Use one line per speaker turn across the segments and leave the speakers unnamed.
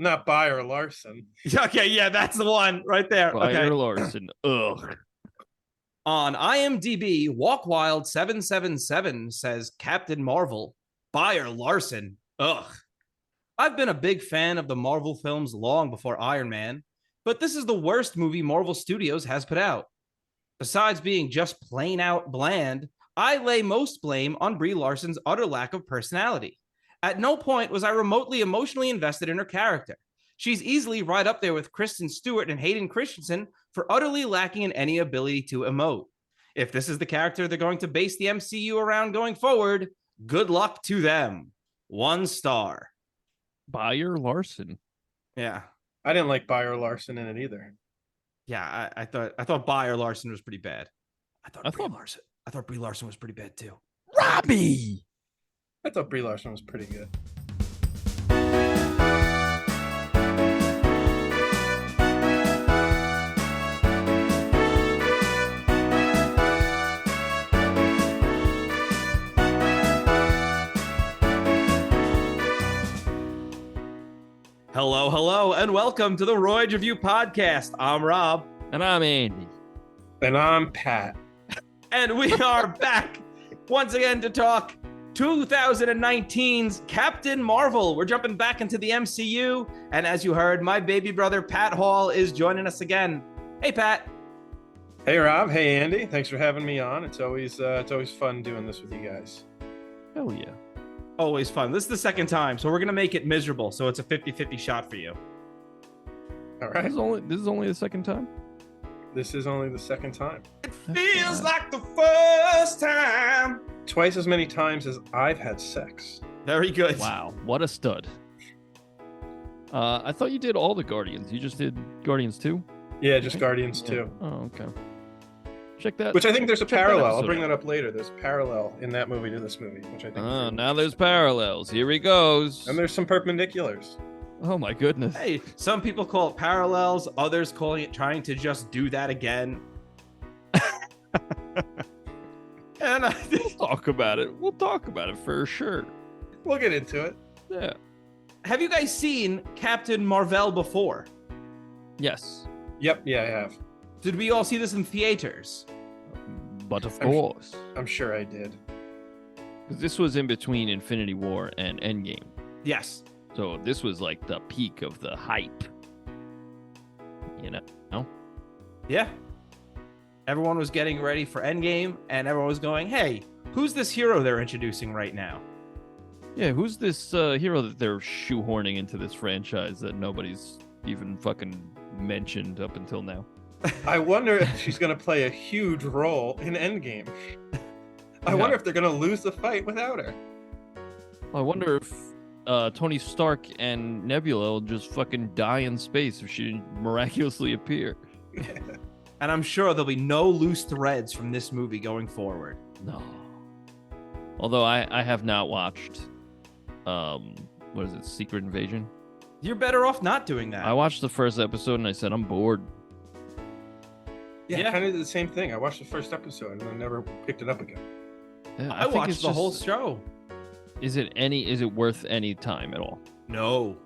not Brie Larson.
Okay, yeah, that's the one right there.
Brie
Okay.
Larson. Ugh.
On IMDb, Walkwild777 says Captain Marvel, Brie Larson. Ugh. I've been a big fan of the Marvel films long before Iron Man, but this is the worst movie Marvel Studios has put out. Besides being just plain out bland, I lay most blame on Brie Larson's utter lack of personality. At no point was I remotely emotionally invested in her character. She's easily right up there with Kristen Stewart and Hayden Christensen for utterly lacking in any ability to emote. If this is the character they're going to base the MCU around going forward, good luck to them. 1 star.
Brie Larson.
Yeah.
I didn't like Brie Larson in it either.
Yeah, I thought Brie Larson was pretty bad. I thought Brie Larson was pretty bad too.
Robbie.
I thought Brie Larson was pretty good.
Hello, and welcome to the Royd Review Podcast. I'm Rob.
And I'm Andy.
And I'm Pat.
And we are back once again to talk 2019's Captain Marvel. We're jumping back into the MCU. And as you heard, my baby brother, Pat Hall, is joining us again. Hey, Pat.
Hey, Rob. Hey, Andy. Thanks for having me on. It's always fun doing this with you guys.
Hell yeah.
Always fun. This is the second time, so we're going to make it miserable. So it's a 50-50 shot for you.
All right.
This is only the second time?
This is only the second time.
It feels like the first time.
Twice as many times as I've had sex.
Very good.
Wow, what a stud. I thought you did all the Guardians. You just did Guardians 2?
Yeah, just Guardians 2.
Oh, okay. Check that.
Which I think there's a parallel. I'll bring
out.
that up later. There's a parallel in that movie to this movie, which I think.
Now there's parallels. Here he goes.
And there's some perpendiculars.
Oh my goodness.
Hey, some people call it parallels, others calling it trying to just do that again. And
We'll talk about it. We'll talk about it for sure.
We'll get into it.
Yeah.
have you guys seen Captain Marvel before?
Yes.
Yep, yeah, I have.
Did we all see this in theaters?
But of course.
I'm sure I did.
Because this was in between Infinity War and Endgame.
Yes.
So this was like the peak of the hype. You know? No?
Yeah. Everyone was getting ready for Endgame, and everyone was going, hey, who's this hero they're introducing right now?
Yeah, who's this hero that they're shoehorning into this franchise that nobody's even fucking mentioned up until now?
I wonder if she's going to play a huge role in Endgame. I wonder if they're going to lose the fight without her.
I wonder if Tony Stark and Nebula will just fucking die in space if she didn't miraculously appear.
And I'm sure there'll be no loose threads from this movie going forward.
No. Although I have not watched, what is it, Secret Invasion?
You're better off not doing that.
I watched the first episode and I said, I'm bored.
Yeah, I kind of did the same thing. I watched the first episode and I never picked it up again.
Yeah,
I
think
watched
it's
the
just-
whole show.
Is it worth any time at all?
No.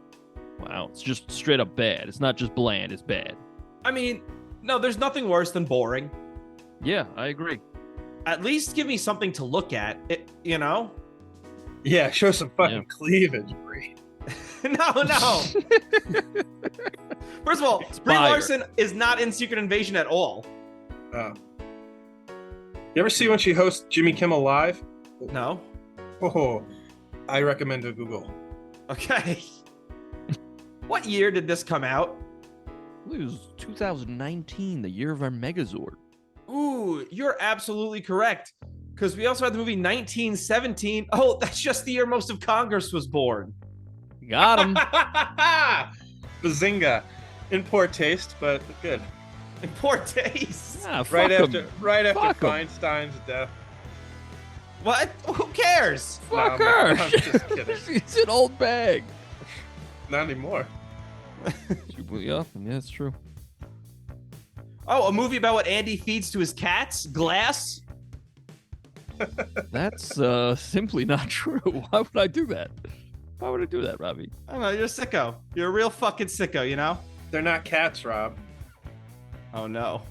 Wow, it's just straight up bad. It's not just bland, it's bad.
I mean, no, there's nothing worse than boring.
Yeah, I agree.
At least give me something to look at, you know?
Yeah, show some fucking cleavage, Brie.
No. First of all, Brie Larson is not in Secret Invasion at all.
Oh. You ever see when she hosts Jimmy Kimmel Live?
No.
Oh, I recommend a Google.
Okay. What year did this come out?
I believe it was 2019, the year of our Megazord.
Ooh, you're absolutely correct. Because we also had the movie 1917. Oh, that's just the year most of Congress was born.
Got him.
Bazinga. In poor taste, but good.
In poor taste.
Yeah,
Right
fuck
after
'em.
Fuck
Fuck 'em.
Feinstein's death.
What? Who cares?
Fuck
No,
her.
I'm just kidding.
She's an old bag.
Not anymore.
Yeah, that's true.
Oh, a movie about what Andy feeds to his cats? Glass?
That's simply not true. Why would I do that? Why would I do that, Robbie?
I don't know. You're a sicko. You're a real fucking sicko, you know?
They're not cats, Rob.
Oh, no.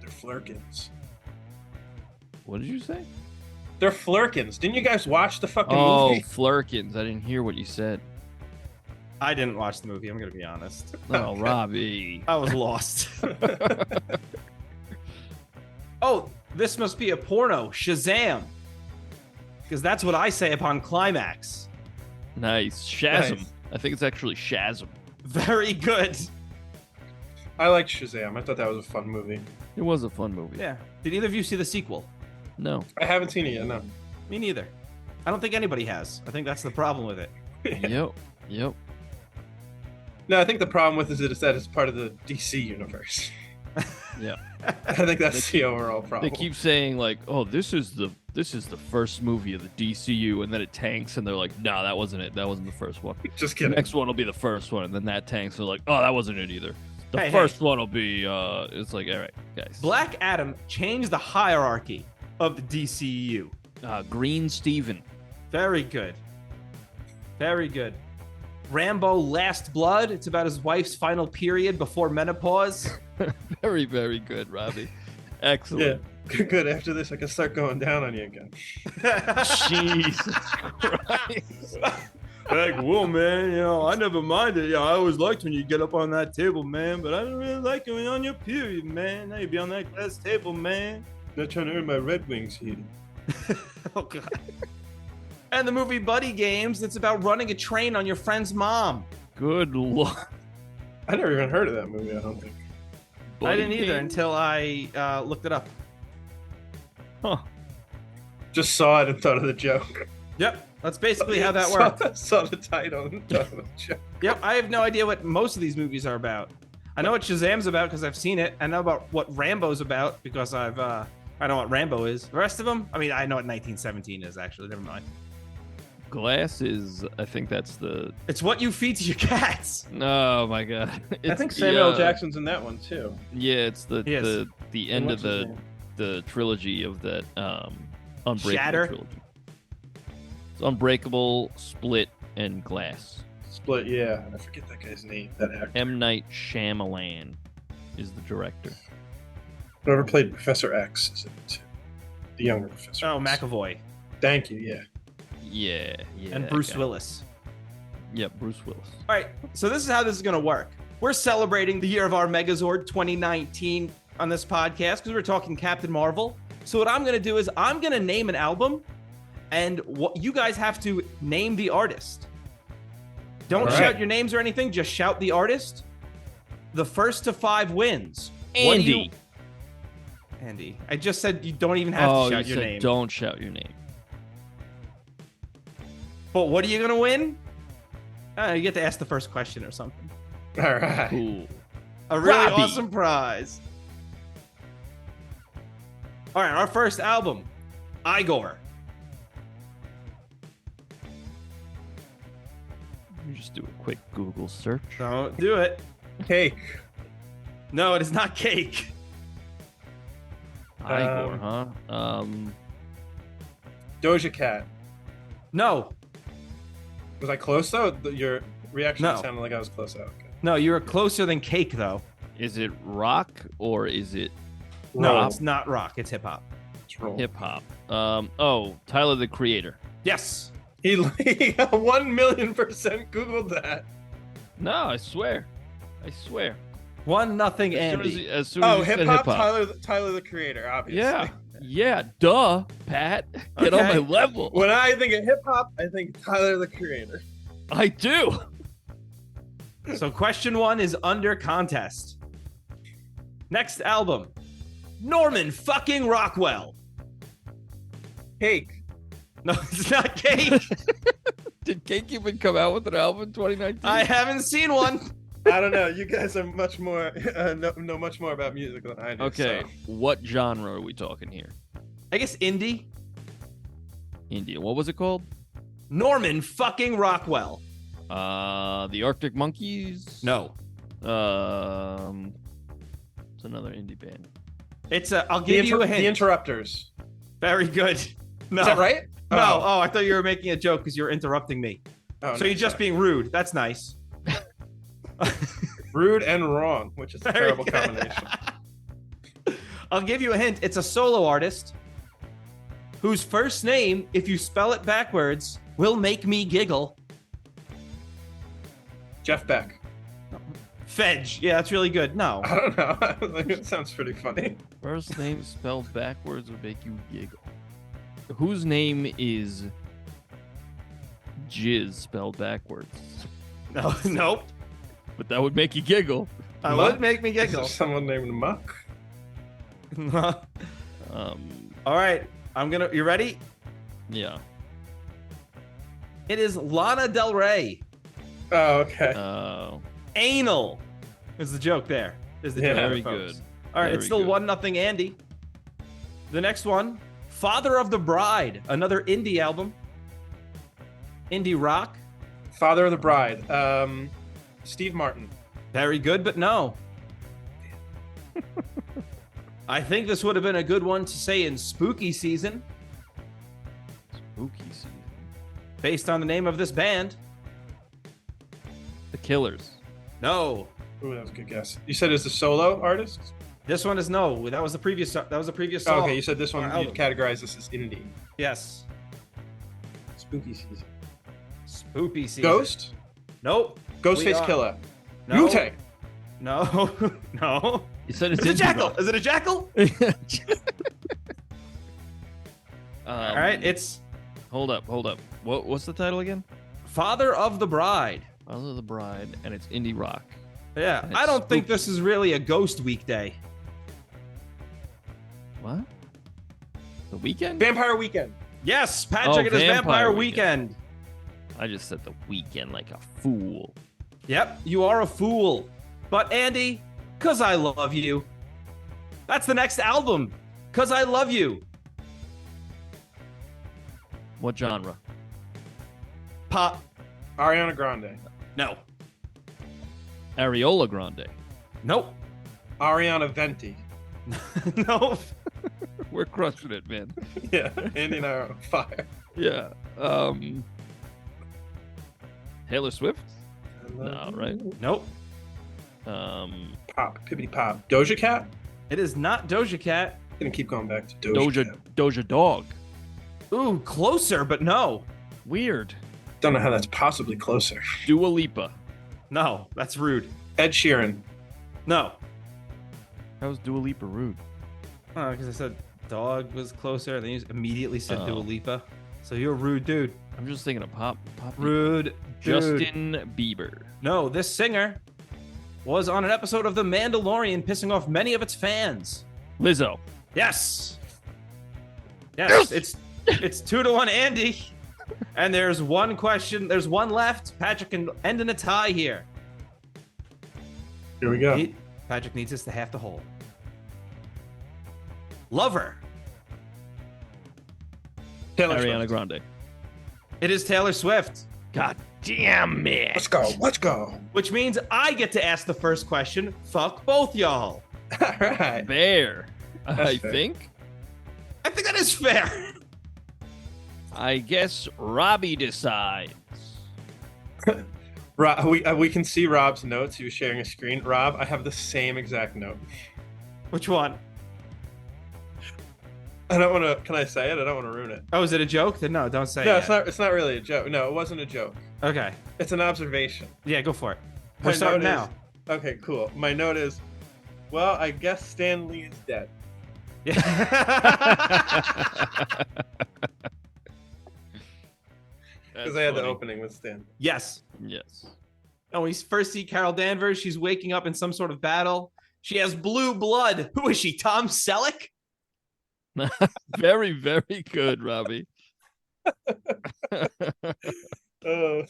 They're flirkins.
What did you say?
They're flirkins. Didn't you guys watch the fucking
Oh,
movie?
Flurkins. I didn't hear what you said.
I didn't watch the movie. I'm going to be honest.
Oh,
Okay.
Robbie.
I was lost. Oh, this must be a porno. Shazam. Because that's what I say upon climax.
Nice. Shazam.
Nice.
I think it's actually Shazam.
Very good.
I liked Shazam. I thought that was a fun movie.
It was a fun movie.
Yeah. Did either of you see the sequel?
No.
I haven't seen it yet, no.
Me neither. I don't think anybody has. I think that's the problem with it.
Yep.
No, I think the problem with it is that it's part of the DC universe.
Yeah.
I think that's the overall problem.
They keep saying like, "Oh, this is the first movie of the DCU," and then it tanks, and they're like, "No, that wasn't it. That wasn't the first one.
Just
The
kidding.
next one will be the first one," and then that tanks. They're like, "Oh, that wasn't it either. The
Hey,
first one will be." It's like, all right, guys.
Black Adam changed the hierarchy of the DCEU.
Green Steven.
Very good. Very good. Rambo Last Blood. It's about his wife's final period before menopause.
Very, very good, Robbie. Excellent.
Yeah, good. After this, I can start going down on you again.
Jesus Christ.
Like, whoa, man, you know, I never minded. I always liked when you get up on that table, man, but I don't really like it when you're on your period, man. Now you be on that glass table, man.
Not trying to earn my Red Wings here.
Oh, God. And the movie Buddy Games, it's about running a train on your friend's mom.
Good lord.
I never even heard of that movie, I don't think.
I didn't either
Buddy
until I looked it up.
Huh.
Just saw it and thought of the joke.
Yep, that's basically how that worked.
Saw the title and thought of the joke.
Yep, I have no idea what most of these movies are about. I know what Shazam's about because I've seen it. I know about what Rambo's about because I know what Rambo is. The rest of them, I mean, I know what 1917 is actually. Never mind.
Glass is, I think that's the.
It's what you feed to your cats.
Oh my god.
I think Samuel L. Jackson's in that one too.
Yeah, it's the end of
What's his name?
the trilogy of that Unbreakable
Shatter?
trilogy. It's Unbreakable, Split, and Glass.
Split, yeah. I forget that guy's name. That actor.
M. Night Shyamalan is the director.
Whoever played Professor X is in it too. The younger Professor
Oh,
X.
McAvoy
Thank you, yeah.
Yeah.
and
that
Bruce
guy.
Willis.
Yep, Bruce Willis.
All right, so this is how this is going to work. We're celebrating the year of our Megazord 2019 on this podcast because we're talking Captain Marvel. So what I'm going to do is I'm going to name an album, and what you guys have to name the artist. Don't
All right.
shout your names or anything. Just shout the artist. The first to 5 wins. What do you-
Andy.
Andy. I just said you don't even have
Oh,
to shout
you
your
said
name.
don't shout your name.
But what are you going to win? You get to ask the first question or something.
All right.
Cool.
A really
Robbie.
awesome prize. All right, our first album, Igor.
Let me just do a quick Google search.
Don't do it.
Cake.
No, it is not Cake.
Igor, huh?
Doja Cat.
No,
Was I close though? Your reaction
No.
sounded like I was close. Okay.
no, you were closer than Cake, though.
Is it rock or is it
No,
Roll.
it's not rock. It's hip hop.
Let's roll.
hip hop? Tyler the Creator.
Yes.
He 1,000,000% Googled that.
No, I swear.
1-0, Andy.
As soon as
Oh,
you said
hip hop. Tyler the Creator, obviously.
Yeah, duh, Pat. Get on my
Okay.
level.
When I think of hip hop, I think Tyler the Creator.
I do.
So question 1 is under contest. Next album, Norman fucking Rockwell.
Cake.
No, it's not Cake.
Did Cake even come out with an album in 2019?
I haven't seen one.
I don't know. You guys are much more know much more about music than I do.
Okay,
so.
what genre are we talking here?
I guess indie.
India. What was it called?
Norman fucking Rockwell.
The Arctic Monkeys.
No.
It's another indie band.
It's I'll give you a hint.
The Interrupters.
Very good. No.
Is that right?
No. Oh, I thought you were making a joke because you were interrupting me.
Oh,
So
no,
you're just
sorry.
being rude. That's nice.
Rude and wrong, which is a terrible combination.
I'll give you a hint. It's a solo artist whose first name, if you spell it backwards, will make me giggle.
Jeff Beck.
Fedge. Yeah, that's really good. No.
I don't know. I think it sounds pretty funny.
First name spelled backwards would make you giggle. Whose name is Jizz spelled backwards?
No. Nope.
But that would make you giggle.
That
Muck?
would make me
Is there
giggle.
someone named Muck?
All right. You ready?
Yeah.
It is Lana Del Rey.
Oh, okay.
Anal is the joke there. Is the
Yeah,
joke,
very
folks.
good.
All right,
Very
it's still
good.
1-0 Andy. The next one, Father of the Bride, another indie album. Indie rock.
Father of the Bride. Steve Martin.
Very good, but no. I think this would have been a good one to say in spooky season,
Spooky season.
based on the name of this band.
The Killers.
No.
Ooh, that was a good guess. You said it's a solo artist?
This one is no. That was the previous song.
Oh, okay, you said this one,
Or
you'd categorize this as indie.
Yes.
Spooky season.
Spooky season.
Ghost?
Nope. We
Ghostface
are-
Killer.
No.
Wu-Tang.
No. No.
You said it's
It's a
indie
jackal.
rock.
Is it a jackal? All right. It's
Hold up. What's the title again?
Father of the Bride.
Father of the Bride, and it's indie rock.
Yeah.
And
I
it's
don't think
spooky.
this is really a ghost weekday.
What? The Weekend?
Vampire Weekend.
Yes, Patrick, it is
Vampire
Vampire
Weekend.
Weekend.
I just said The Weekend like a fool.
Yep, you are a fool. But Andy, 'Cause I Love You. That's the next album. 'Cause I Love You.
What genre?
Pop.
Ariana Grande.
No.
Areola Grande.
Nope.
Ariana Venti.
No.
We're crushing it, man.
Yeah, Andy and I are on fire.
Yeah. Taylor Swift? No, right?
Nope.
Pop. Pippity pop. Doja Cat?
It is not Doja Cat.
Gonna keep going back to Doja Cat.
Doja Dog.
Ooh, closer, but no.
Weird.
Don't know how that's possibly closer.
Dua Lipa.
No, that's rude.
Ed Sheeran.
No.
How was Dua Lipa rude?
Oh, because I said dog was closer, and then you immediately said
Oh.
Dua Lipa. So you're a rude dude.
I'm just thinking of pop.
Rude dude.
Justin Bieber.
No, this singer was on an episode of The Mandalorian, pissing off many of its fans.
Lizzo.
Yes. Yes. It's 2-1 Andy. And there's one question. There's one left. Patrick can end in a tie here.
Here we go.
Patrick needs us to half the hole. Lover.
Taylor
Ariana
Swift.
Grande.
It is Taylor Swift,
God damn it.
Let's go. Let's go.
which means I get to ask the first question. Fuck both y'all.
All right.
Fair. I
fair.
think.
I think that is fair.
I guess Robbie decides.
Rob, we can see Rob's notes. He was sharing a screen. Rob, I have the same exact note.
Which one?
I don't want to. Can I say it? I don't want to ruin it.
Oh, is it a joke? Then no, don't say
No,
it.
it's not. It's not really a joke. No, it wasn't a joke.
Okay.
It's an observation.
Yeah, go for it.
My
We're starting
note
now.
is- Okay, cool. My note is, well, I guess Stan Lee is dead.
Yeah.
Because I had the opening with Stan.
Yes.
Yes.
And we first see Carol Danvers. She's waking up in some sort of battle. She has blue blood. Who is she? Tom Selleck?
Very, very good, Robbie.
Oh.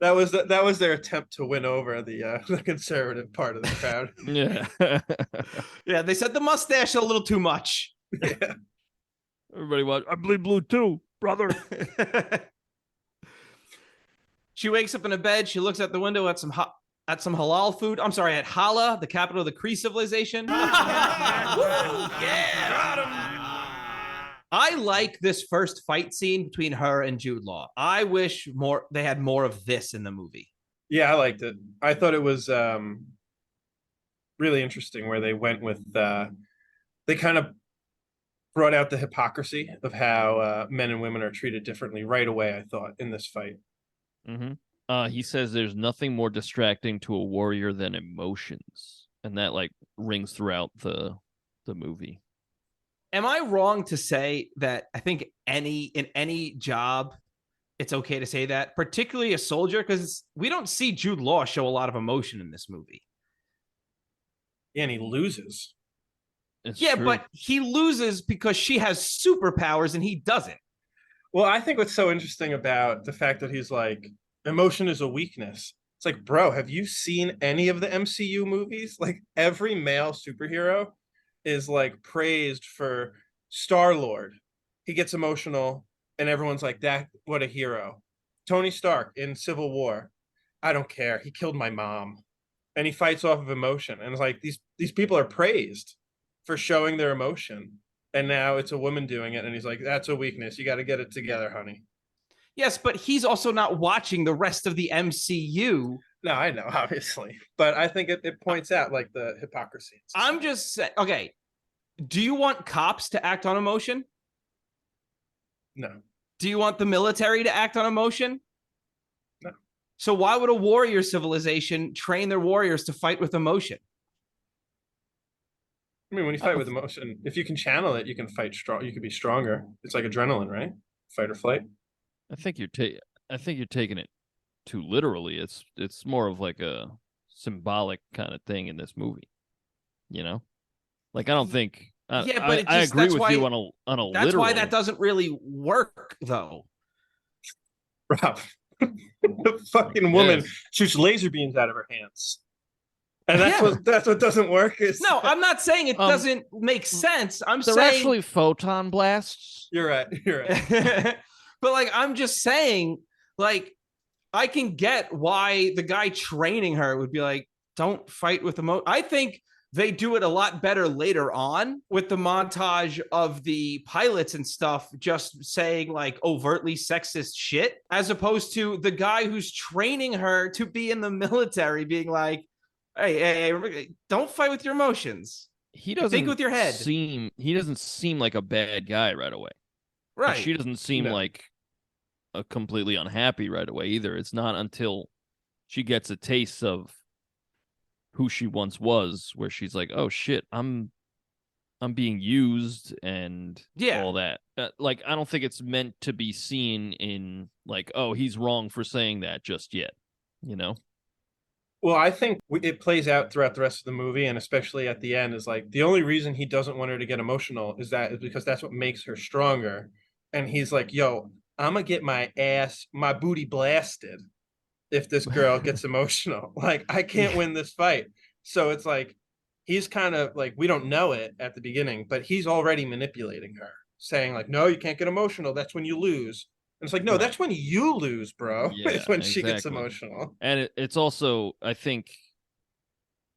That was their attempt to win over the conservative part of the crowd.
Yeah.
Yeah, they said the mustache a little too much.
Yeah.
Everybody watch. I bleed blue too, brother.
She wakes up in a bed. She looks out the window at some halal food. I'm sorry, at Hala, the capital of the Cree civilization. Woo, yeah. I like this first fight scene between her and Jude Law. I wish they had more of this in the movie.
Yeah, I liked it. I thought it was really interesting where they went with they kind of brought out the hypocrisy of how men and women are treated differently right away, I thought, in this fight.
He says there's nothing more distracting to a warrior than emotions, and that like rings throughout the movie.
Am I wrong to say that I think in any job, it's okay to say that, particularly a soldier, because we don't see Jude Law show a lot of emotion in this movie.
Yeah, and he loses.
It's
yeah,
true.
but he loses because she has superpowers and he doesn't.
Well, I think what's so interesting about the fact that he's like, emotion is a weakness. It's like, bro, have you seen any of the MCU movies? Like every male superhero is like praised for Star-Lord. He gets emotional and everyone's like, that what a hero. Tony Stark in Civil War. I don't care. He killed my mom. And he fights off of emotion. And it's like these people are praised for showing their emotion. And now it's a woman doing it, and he's like, that's a weakness. You got to get it together, honey.
Yes, but he's also not watching the rest of the MCU.
No, I know, obviously. But I think it points out like the hypocrisy.
I'm just saying, okay, do you want cops to act on emotion?
No.
Do you want the military to act on emotion?
No.
So why would a warrior civilization train their warriors to fight with emotion?
I mean, when you fight with emotion, if you can channel it, you can fight strong. You can be stronger. It's like adrenaline, right? Fight or flight.
I think you're taking it too literally. It's more of like a symbolic kind of thing in this movie. You know, like I don't think.
Yeah, but
I agree with you on a.
That's
literal.
why that doesn't really work, though.
Rob, the fucking woman shoots laser beams out of her hands. And that's what doesn't work.
No, I'm not saying it doesn't make sense. I'm
they're
saying
actually photon blasts.
You're right.
But like, I'm just saying, like, I can get why the guy training her would be like, don't fight with emotion. I think they do it a lot better later on with the montage of the pilots and stuff, just saying like overtly sexist shit, as opposed to the guy who's training her to be in the military being like, hey, don't fight with your emotions.
He doesn't
think with your head.
He doesn't seem like a bad guy right away.
Right.
She doesn't seem like a completely unhappy right away either. It's not until she gets a taste of who she once was where she's like, oh shit, I'm being used and all that. Like, I don't think it's meant to be seen in like, oh, he's wrong for saying that just yet, you know?
Well, I think it plays out throughout the rest of the movie, and especially at the end, is like the only reason he doesn't want her to get emotional is because that's what makes her stronger. And he's like, yo, I'm gonna get my booty blasted if this girl gets emotional. Like, I can't win this fight. So it's like he's kind of like, we don't know it at the beginning, but he's already manipulating her, saying like, no, you can't get emotional. That's when you lose. And it's like, no, that's when you lose, bro.
Yeah,
it's when she gets emotional.
And it's also, I think,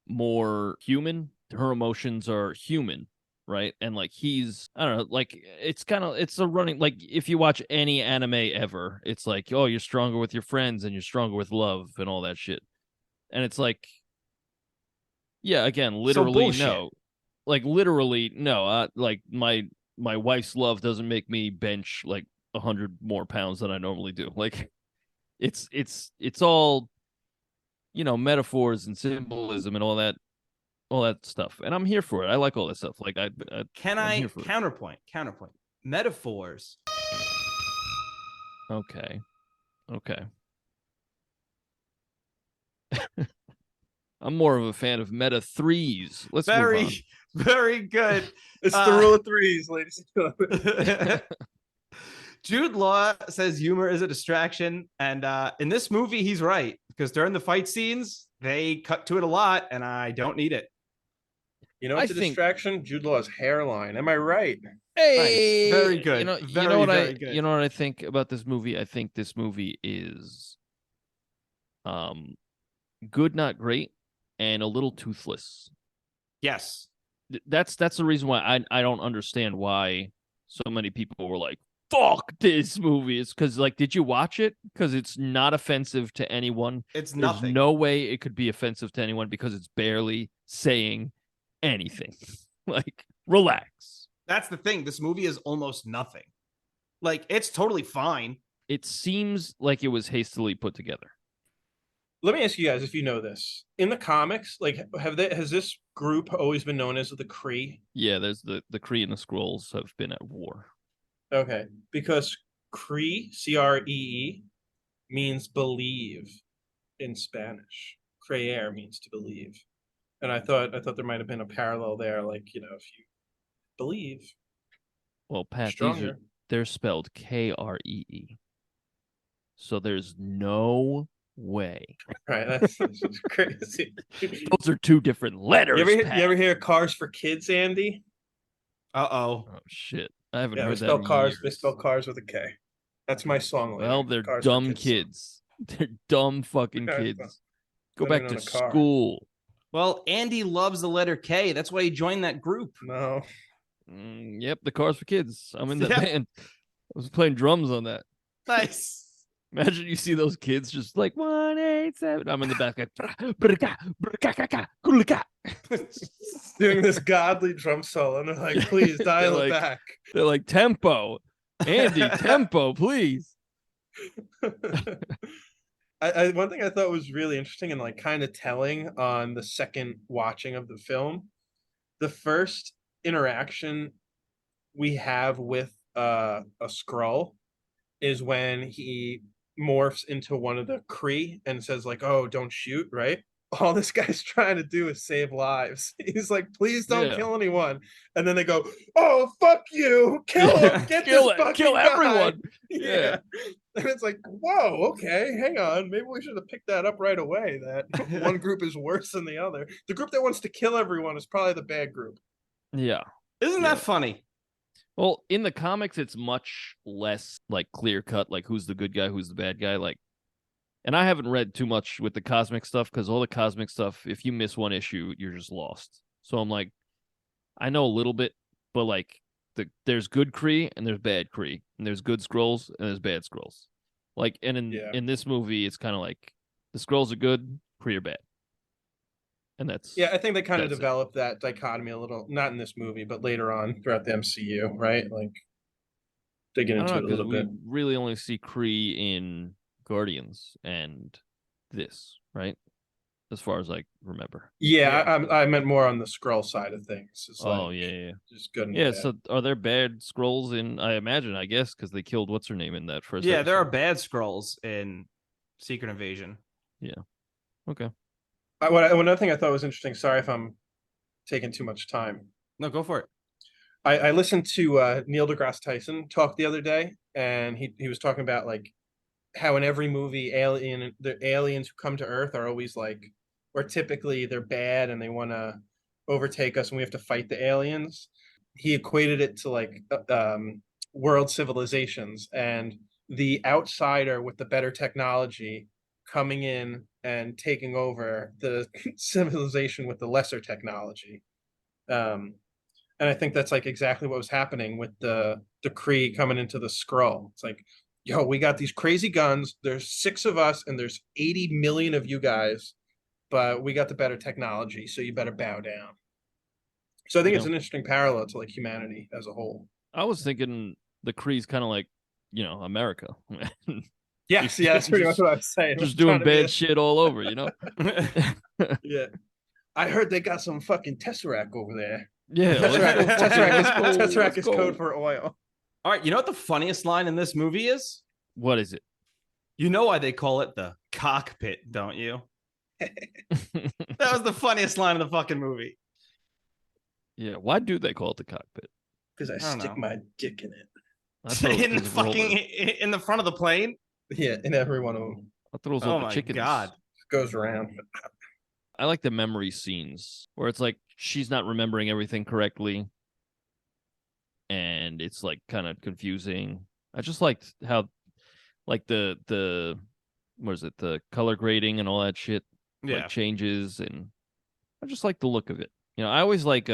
more human. Her emotions are human, right? And like he's, I don't know, like it's a running, like if you watch any anime ever, it's like, oh, you're stronger with your friends and you're stronger with love and all that shit. And it's like, yeah, again, literally no. Like literally no. Like my wife's love doesn't make me bench like 100 more pounds than I normally do. Like it's all, you know, metaphors and symbolism and all that stuff. And I'm here for it. I like all that stuff. Like I
counterpoint metaphors.
Okay. I'm more of a fan of meta threes. Let's move on.
Very good.
It's the rule of threes, ladies and gentlemen.
Jude Law says humor is a distraction, and in this movie, he's right, because during the fight scenes, they cut to it a lot, and I don't need it.
You know what's a distraction? Jude Law's hairline. Am I right?
Hey, nice. Very good.
You know what I think about this movie? I think this movie is good, not great, and a little toothless.
Yes.
That's the reason why I don't understand why so many people were like, fuck this movie. It's because, like, did you watch it? Because it's not offensive to anyone.
It's
There's
nothing.
no way it could be offensive to anyone because it's barely saying anything. Like, relax.
That's the thing. This movie is almost nothing. Like, it's totally fine.
It seems like it was hastily put together.
Let me ask you guys if you know this. In the comics, like, has this group always been known as the Kree?
Yeah, there's the Kree and the Skrulls have been at war.
Okay, because Cree, Cree, means believe in Spanish. Creer means to believe, and I thought there might have been a parallel there. Like, if you believe,
Well, Pat,
stronger.
they're spelled Kree. So there's no way.
Right, that's crazy.
Those are two different letters.
You
Pat.
ever hear Cars for Kids, Andy?
Uh-oh.
Oh shit! I haven't
Yeah,
heard
they spell
that in
cars.
years.
They spell cars with a K. That's my song.
Well,
later.
they're
Cars for
dumb
song.
kids. They're dumb fucking
Okay,
kids. Go
don't
back
even
to
own a car.
school.
Well, Andy loves the letter K. That's why he joined that group.
No.
Yep, the Cars for Kids. I'm in that
Yeah.
band. I was playing drums on that.
Nice.
Imagine you see those kids just like 187. I'm in the back.
Doing this godly drum solo, and they're like, please dial
They're
it
like-
back.
They're like, tempo. Andy, tempo, please.
One thing I thought was really interesting and like kind of telling on the second watching of the film, the first interaction we have with a Skrull is when he morphs into one of the Kree and says like, "Oh, don't shoot!" Right? All this guy's trying to do is save lives. He's like, "Please don't
Yeah.
kill anyone," and then they go, "Oh, fuck you! Kill him! Get
Kill
this
it.
fucking
Kill
guy!"
everyone.
Yeah. And it's like, whoa, okay, hang on. Maybe we should have picked that up right away. That one group is worse than the other. The group that wants to kill everyone is probably the bad group.
Yeah.
Isn't that funny?
Well, in the comics, it's much less like clear cut, like who's the good guy, who's the bad guy. Like, and I haven't read too much with the cosmic stuff because all the cosmic stuff, if you miss one issue, you're just lost. So I'm like, I know a little bit, but like, there's good Kree and there's bad Kree, and there's good Skrulls and there's bad Skrulls. Like, and in this movie, it's kind of like the Skrulls are good, Kree are bad, and that's
Yeah, I think they kind of
that's it.
developed that dichotomy a little, not in this movie, but later on throughout the MCU, right? Like digging
I don't
into
know
it a
because
little
we
bit.
really only see Kree in Guardians and this, right? As far as I remember.
Yeah, I meant more on the Skrull side of things. It's
Oh
like,
yeah.
just good and
Yeah,
bad.
so are there bad Skrulls in? I imagine, I guess, because they killed what's her name in that first.
Yeah, there are
episode.
bad Skrulls in Secret Invasion.
Okay.
Another thing I thought was interesting. Sorry if I'm taking too much time.
No, go for it.
I listened to Neil deGrasse Tyson talk the other day, and he was talking about like how in every movie the aliens who come to Earth are always like, or typically they're bad and they want to overtake us and we have to fight the aliens. He equated it to like world civilizations and the outsider with the better technology coming in and taking over the civilization with the lesser technology. And I think that's like exactly what was happening with the Kree coming into the Skrull. It's like, yo, we got these crazy guns. There's 6 of us and there's 80 million of you guys, but we got the better technology, so you better bow down. So I think it's an interesting parallel to like humanity as a whole.
I was thinking the Kree's kind of like, America.
Yes, yeah, that's pretty much what I was saying.
Just doing bad shit all over,
Yeah. I heard they got some fucking Tesseract over there.
Yeah.
Tesseract is code for oil.
All right, you know what the funniest line in this movie is?
What is it?
You know why they call it the cockpit, don't you? That was the funniest line of the fucking movie.
Yeah, why do they call it the cockpit?
Because I
don't
stick
know.
my dick in it.
I thought it was
In the
'cause of all
fucking in the front of the plane?
Yeah, in every one of them.
I thought it was
Oh
all the
my
chickens.
God.
It goes around.
I like the memory scenes where it's like she's not remembering everything correctly, and it's like kind of confusing. I just liked how, like the what is it, the color grading and all that shit,
Yeah.
like changes, and I just like the look of it. I always like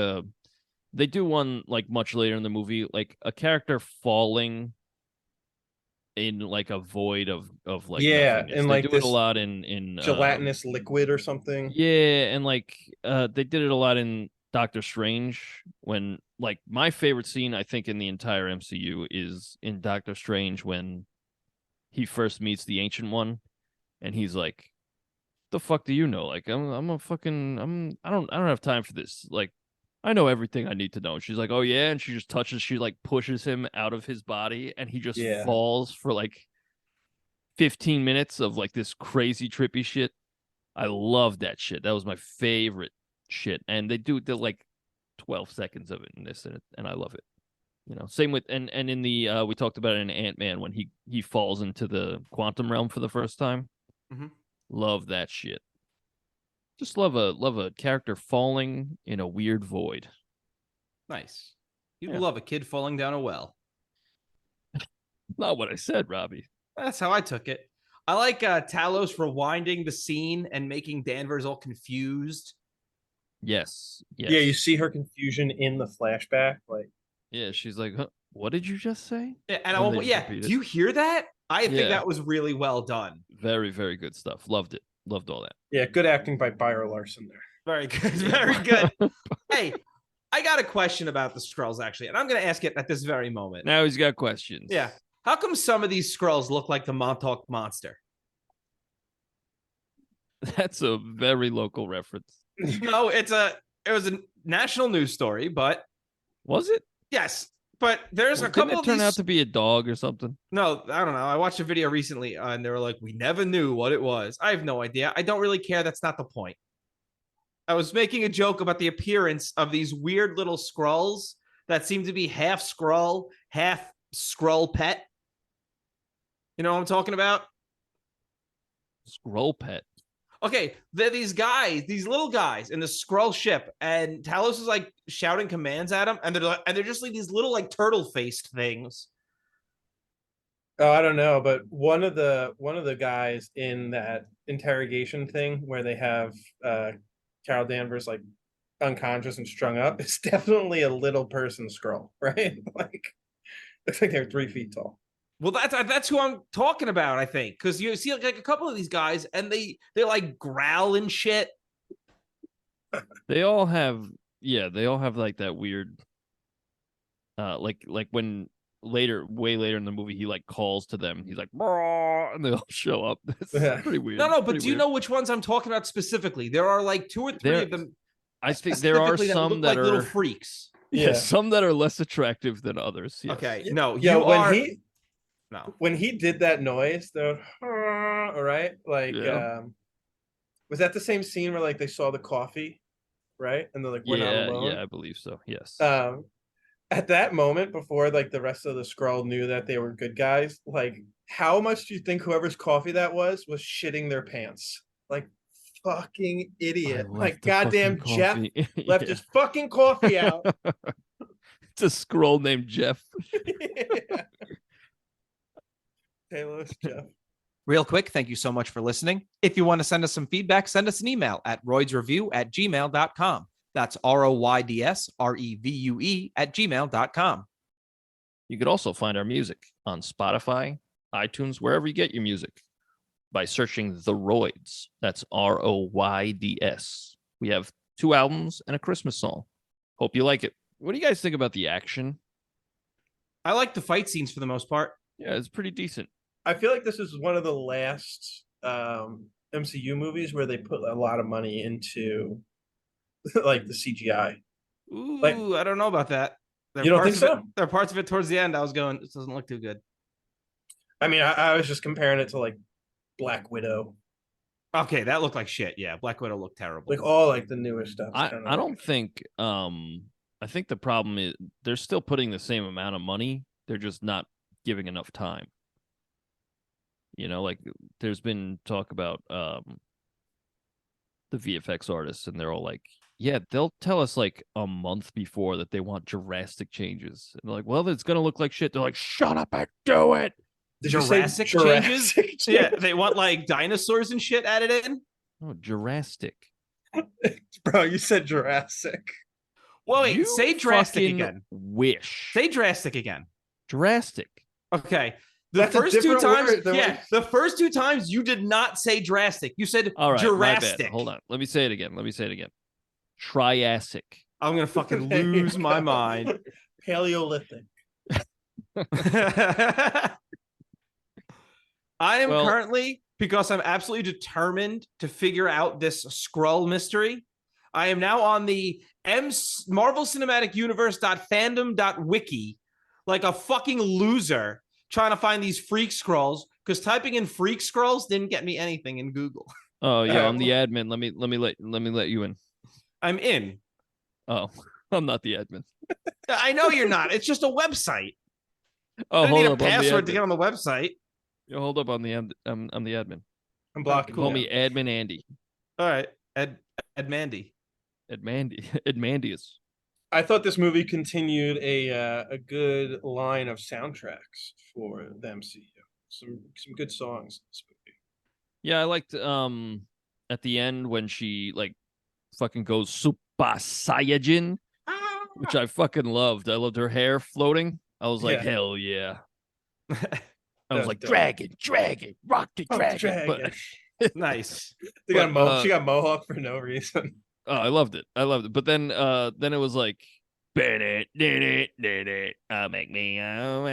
They do one like much later in the movie, like a character falling in like a void of like
Yeah,
nothingness.
and
They
like
do it a
this
lot in
gelatinous liquid or something.
yeah, and like they did it a lot in Doctor Strange when like my favorite scene I think in the entire MCU is in Doctor Strange when he first meets the Ancient One and he's like, the fuck do you know? Like I'm a fucking I don't have time for this. Like I know everything I need to know. And she's like, "Oh yeah," and she like pushes him out of his body and he just
Yeah.
falls for like 15 minutes of like this crazy trippy shit. I love that shit. That was my favorite shit. And they do the like 12 seconds of it in this and I love it. You know, same with and in the we talked about it in Ant-Man when he falls into the quantum realm for the first time.
Mm-hmm.
Love that shit. Just love a character falling in a weird void.
Nice. You
Yeah.
love a kid falling down a well.
Not what I said, Robbie.
That's how I took it. I like Talos rewinding the scene and making Danvers all confused.
Yes. Yes.
Yeah, you see her confusion in the flashback. Like,
Yeah, she's like, huh, what did you just say?
Yeah,
And they just
yeah.
repeat
Do
it.
you hear that? I think
Yeah.
that was really well done.
Very, very good stuff. Loved it. Loved all that.
yeah, good acting by Brie Larson there.
Very good. Very good. Hey, I got a question about the Skrulls, actually, and I'm going to ask it at this very moment.
Now he's got questions.
Yeah. How come some of these Skrulls look like the Montauk Monster?
That's a very local reference.
No, it was a national news story, but
Was it?
yes. But there's
Well,
a couple
didn't it
of
turn
these.
out to be a dog or something?
No, I don't know. I watched a video recently and they were like, we never knew what it was. I have no idea. I don't really care. That's not the point. I was making a joke about the appearance of these weird little Skrulls that seem to be half Skrull, half Skrull pet. You know what I'm talking about?
Scroll pet.
Okay, they're these guys, these little guys in the Skrull ship, and Talos is like shouting commands at them, and they're just like these little like turtle faced things.
Oh, I don't know, but one of the guys in that interrogation thing where they have Carol Danvers like unconscious and strung up is definitely a little person scroll, right? Like looks like they're 3 feet tall.
Well, that's who I'm talking about, I think, because you see like a couple of these guys, and they like growl and shit.
They all have like that weird like when way later in the movie he like calls to them. He's like, "Brrr," and they all show up. It's
Yeah.
pretty weird.
No, but
Pretty
do you
weird.
know which ones I'm talking about specifically? There are like 2 or 3 of them.
I think there are
specifically
some
look
that
like
are
little freaks.
yeah, some that are less attractive than others. Yes.
Okay, no,
Yeah,
you
when
are.
no, when he did that noise, the all right, like
Yeah.
was that the same scene where like they saw the coffee, right? And they're like, we're not alone.
Yeah, I believe so. Yes.
At that moment, before like the rest of the Skrull knew that they were good guys, like how much do you think whoever's coffee that was shitting their pants? Like fucking idiot. Like goddamn Jeff left his fucking coffee out.
It's a scroll named Jeff.
Yeah. Taylor's Jeff.
Real quick, thank you so much for listening. If you want to send us some feedback, send us an email at roydsreview@gmail.com. That's ROYDSREVUE@gmail.com.
You could also find our music on Spotify, iTunes, wherever you get your music by searching The Royds. That's ROYDS. We have 2 albums and a Christmas song. Hope you like it. What do you guys think about the action?
I like the fight scenes for the most part.
Yeah, it's pretty decent.
I feel like this is one of the last MCU movies where they put a lot of money into like the CGI.
Ooh,
Like-
I don't know about that.
You don't think so?
There are parts of it towards the end I was going, this doesn't look too good.
I mean, I was just comparing it to like Black Widow,
Okay, that looked like shit. Yeah, Black Widow looked terrible.
like all like the newer stuff.
I
know.
don't think I think the problem is they're still putting the same amount of money. They're just not giving enough time. You know, like there's been talk about the VFX artists, and they're all like, yeah, they'll tell us like a month before that they want drastic changes. And they're like, well, it's gonna look like shit. They're like, shut up and do it.
Did you say
Jurassic changes?
Jurassic
Yeah, they want like dinosaurs and shit added in.
Oh, Jurassic.
Bro, you said Jurassic.
Well, wait,
You
say drastic
fucking
again.
Wish.
Say drastic again.
Drastic.
Okay. The
That's a
first two
different
times,
word than
yeah,
what-
the first two times you did not say drastic. You said
All right, my bad.
Jurassic.
Hold on. Let me say it again. Triassic.
I'm gonna fucking
There you
lose my
go.
mind.
Paleolithic.
I am
Well-
currently, because I'm absolutely determined to figure out this Skrull mystery, I am now on the Marvel Cinematic Universe.fandom.wiki like a fucking loser trying to find these freak Skrulls because typing in freak Skrulls didn't get me anything in Google.
Oh yeah, I'm the admin. Let me let you in.
I'm in.
Oh, I'm not the admin.
I know you're not. It's just a website.
Oh,
I don't
hold
need a
up. I'm the
password to
admin.
get on the website.
Yo, hold up. I'm the admin.
I'm blocking.
Call
you.
me Admin Andy.
All right. Ed Mandy.
Edmandius.
I thought this movie continued a good line of soundtracks for the MCU. Some good songs in this movie.
Yeah, I liked at the end when she like fucking goes Super Saiyajin, which I fucking loved. I loved her hair floating. I was like,
Yeah.
hell yeah. I was
That's
like,
dope.
dragon, rock the
Oh,
dragon.
dragon.
Nice.
They got
But,
she got mohawk for no reason.
Oh, I loved it. But then it was like, Bennett, I'll make me. Oh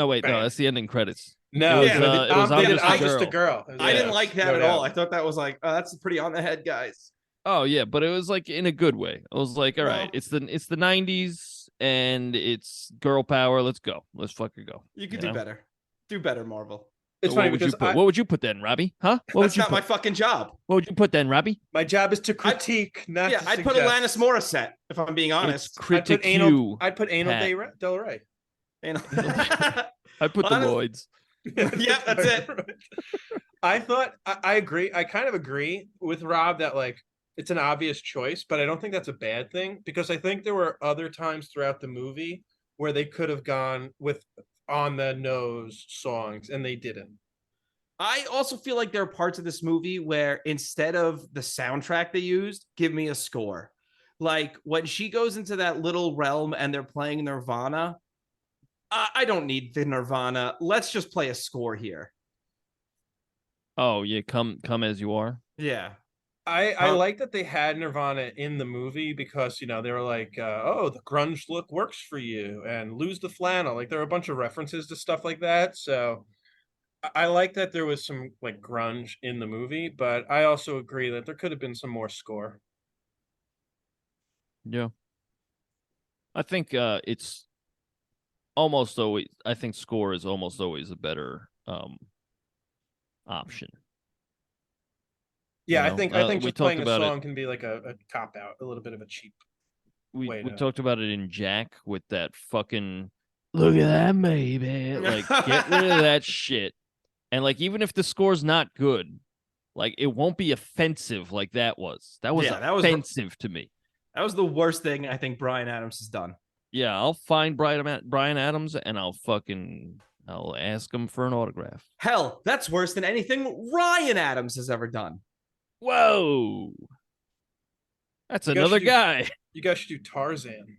wait, no,
Bang.
that's the ending credits.
No,
it was
I'm
just a
just a
girl.
girl.
I didn't
Yeah,
like that
no
at
doubt.
all. I thought that was like, oh, that's pretty on the head, guys.
Oh yeah, but it was like in a good way. I was like, all right,
Well-
it's the 90s and it's girl power. Let's go. Let's fucking go.
You could
You
do
know?
better. Do better, Marvel.
It's
What
funny
would you
because
put? What would you put then, Robbie? Huh? What
That's
would you
not my
put?
fucking job.
What would you put then, Robbie?
my job is to critique, not
Yeah,
to
I'd put
suggest.
Alanis Morissette, if I'm being
It's
honest.
critique.
I'd put Anal
Pat.
Del Rey.
And
I put the
Honest-
Lloyds.
Yeah, that's it.
I thought I agree. I kind of agree with Rob that like it's an obvious choice, but I don't think that's a bad thing because I think there were other times throughout the movie where they could have gone with on the nose songs and they didn't.
I also feel like there are parts of this movie where instead of the soundtrack they used, give me a score. Like when she goes into that little realm and they're playing Nirvana, I don't need the Nirvana. Let's just play a score here.
Oh yeah, come as you are.
Yeah.
I like that they had Nirvana in the movie because you know they were like, oh, the grunge look works for you, and lose the flannel. Like there were a bunch of references to stuff like that. So I like that there was some like grunge in the movie, but I also agree that there could have been some more score.
Yeah. I think it's almost always. I think score is almost always a better option.
Yeah,
You
I
know,
think
we
just playing
talked
a
about it.
song can be like a cop out, a little bit of a cheap.
We
way to-
talked about it in Jack with that fucking look at that baby. Like get rid of that shit. And like even if the score's not good, like it won't be offensive like that was. That was
Yeah, that was-
offensive to me.
That was the worst thing I think Bryan Adams has done.
Yeah, I'll find Bryan Adams and I'll ask him for an autograph.
Hell, that's worse than anything Ryan Adams has ever done.
Whoa. That's
You guys
another
should do-
guy.
You guys should do Tarzan. You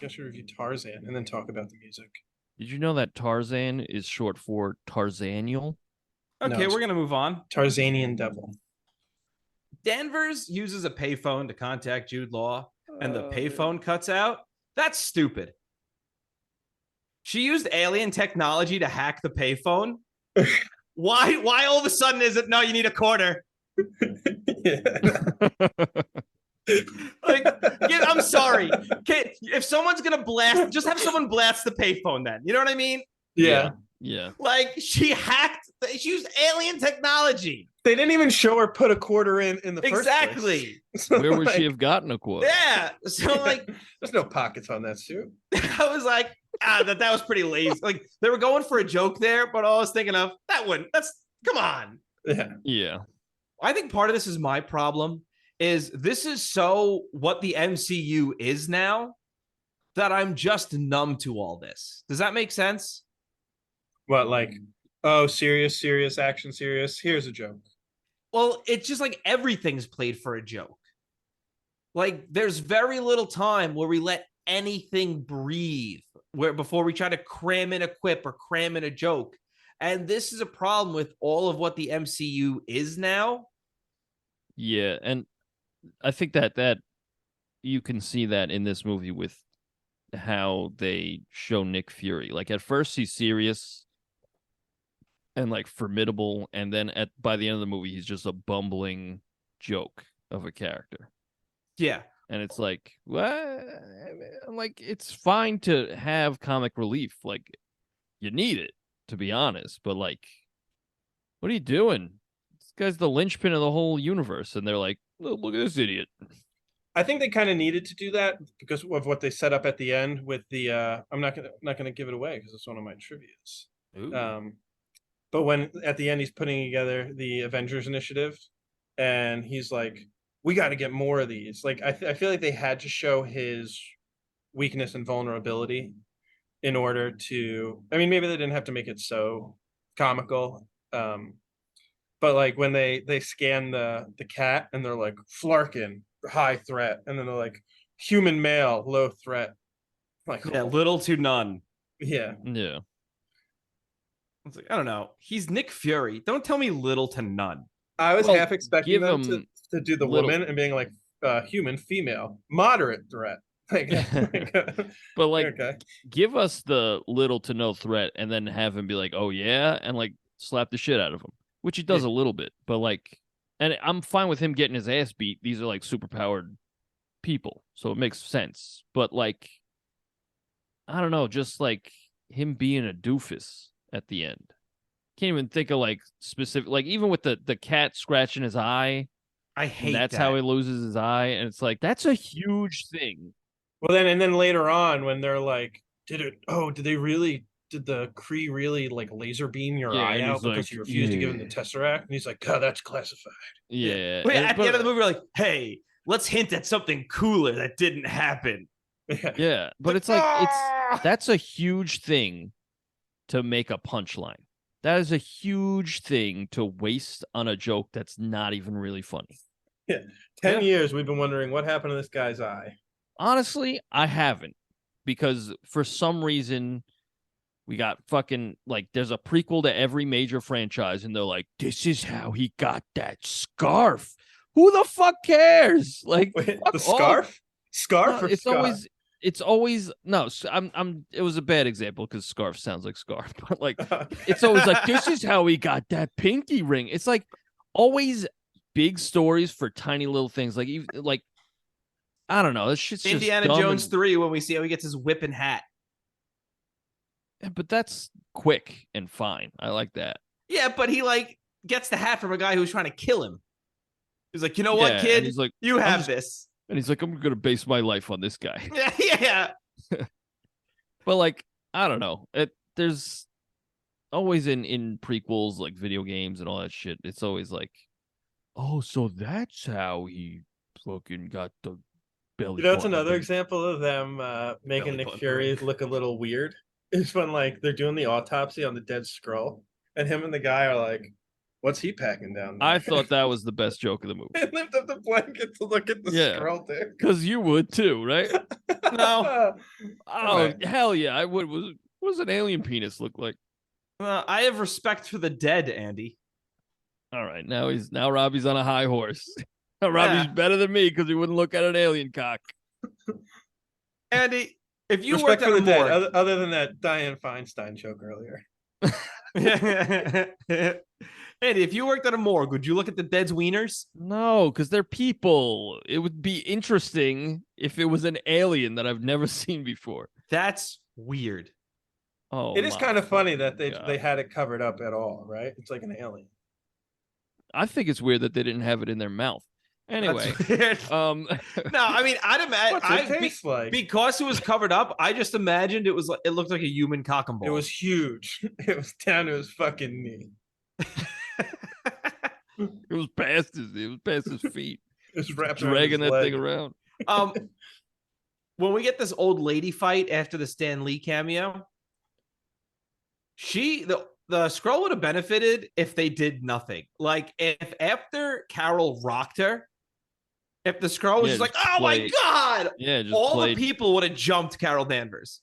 guys should review Tarzan and then talk about the music.
Did you know that Tarzan is short for Tarzaniel?
Okay,
it's-
we're going to move on.
Tarzanian Devil.
Danvers uses a payphone to contact Jude Law, and the
Oh,
payphone cuts out. That's stupid. She used alien technology to hack the payphone. Why all of a sudden is it no, you need a quarter? Like, yeah, I'm sorry. If someone's gonna blast, just have someone blast the payphone then. You know what I mean?
Yeah.
Yeah.
Like she used alien technology.
They didn't even show her put a quarter in the first
Exactly.
place. So,
Where would
like,
she have gotten a quote?
Yeah. So like
There's no pockets on that suit.
I was like, that was pretty lazy. Like they were going for a joke there, but all I was thinking of that's come on.
Yeah.
Yeah.
I think part of this is my problem is this is so what the MCU is now that I'm just numb to all this. Does that make sense?
What, like, oh, serious, action, serious. Here's a joke.
Well, it's just like everything's played for a joke. Like, there's very little time where we let anything breathe, where before we try to cram in a quip or cram in a joke. And this is a problem with all of what the MCU is now.
Yeah, and I think that you can see that in this movie with how they show Nick Fury. Like at first he's serious and like formidable, and then by the end of the movie he's just a bumbling joke of a character.
Yeah.
And it's like, what? I'm like, it's fine to have comic relief. Like, you need it, to be honest. But like, what are you doing? This guy's the linchpin of the whole universe. And they're like, look at this idiot.
I think they kind of needed to do that because of what they set up at the end with the. I'm not gonna give it away because it's one of my trivias. But when at the end he's putting together the Avengers Initiative, and he's like, "We got to get more of these." Like I feel like they had to show his weakness and vulnerability in order to. I mean, maybe they didn't have to make it so comical. But like when they scan the cat and they're like Flarkin, high threat, and then they're like human male, low threat. Like
Yeah, little to none.
Yeah.
It's like, I don't know. He's Nick Fury. Don't tell me little to none.
I was half expecting them to do the
little...
woman and being like human, female, moderate threat. Like,
but like, okay. Give us the little to no threat and then have him be like, oh yeah, and like slap the shit out of him, which he does a little bit. But like, and I'm fine with him getting his ass beat. These are like superpowered people, so it makes sense. But like, I don't know, just like him being a doofus at the end. Can't even think of like specific, like even with the cat scratching his eye.
I hate
that's how he loses his eye, and it's like that's a huge thing.
Well, then later on when they're like, did the Kree really like laser beam your eye out because you refused to give him the Tesseract? And he's like, God, that's classified.
Yeah.
Wait, at the end of the movie, we're like, hey, let's hint at something cooler that didn't happen.
Yeah, but it's like that's a huge thing to make a punchline. That is a huge thing to waste on a joke that's not even really funny.
Yeah. 10 years we've been wondering what happened to this guy's eye.
Honestly, I haven't. Because for some reason, we got fucking, like, there's a prequel to every major franchise, and they're like, this is how he got that scarf. Who the fuck cares? Like,
wait, the scarf? Scarf or
it's
scarf?
It's always no. It was a bad example because scarf sounds like scarf, but like it's always like this is how he got that pinky ring. It's like always big stories for tiny little things. Like even like I don't know. This shit's
Indiana
just
Jones 3 when we see how he gets his whip and hat.
But that's quick and fine. I like that.
Yeah, but he like gets the hat from a guy who's trying to kill him. He's like, you know what, kid?
He's like,
you have this.
And he's like, I'm going to base my life on this guy.
Yeah.
But like, I don't know. There's always in prequels, like video games and all that shit. It's always like, oh, so that's how he fucking got the belly.
You know, it's another example of them making Nick Fury look a little weird. It's when like they're doing the autopsy on the dead Skrull, and him and the guy are like, what's he packing down there?
I thought that was the best joke of the movie.
They lift up the blanket to look at the Skrull there.
Because you would too, right?
No.
Hell yeah, I would. What does an alien penis look like?
I have respect for the dead, Andy.
All right, now Robbie's on a high horse. Robbie's better than me because he wouldn't look at an alien cock.
Andy, if you
respect
worked
for
at
the
a morgue,
dead, other than that Dianne Feinstein joke earlier.
Andy, if you worked at a morgue, would you look at the dead's wieners?
No, because they're people. It would be interesting if it was an alien that I've never seen before.
That's weird.
Oh, it is kind of funny that they had it covered up at all, right? It's like an alien.
I think it's weird that they didn't have it in their mouth. Anyway,
no, I mean, I'd imagine because it was covered up. I just imagined it looked like a human cock and ball.
It was huge. It was down to his fucking knee.
It was past his feet.
It was
dragging that thing around.
When we get this old lady fight after the Stan Lee cameo, the Skrull would have benefited if they did nothing. Like if after Carol rocked her If the Skrull was
Yeah,
just like,
just
oh my
play-
God,
Yeah, just
all
played.
the people would have jumped Carol Danvers.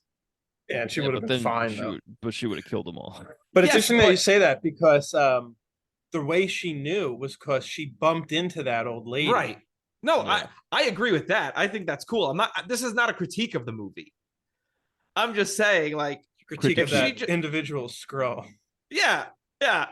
Yeah, and she
Yeah,
would have
but
been
then
fine though.
she would have killed them all.
But it's
Yes,
interesting that you
but
say that because the way she knew was because she bumped into that old lady.
right. No,
Yeah.
I agree with that. I think that's cool. This is not a critique of the movie. I'm just saying, like,
Critique
Critique.
of that individual scroll.
yeah, yeah.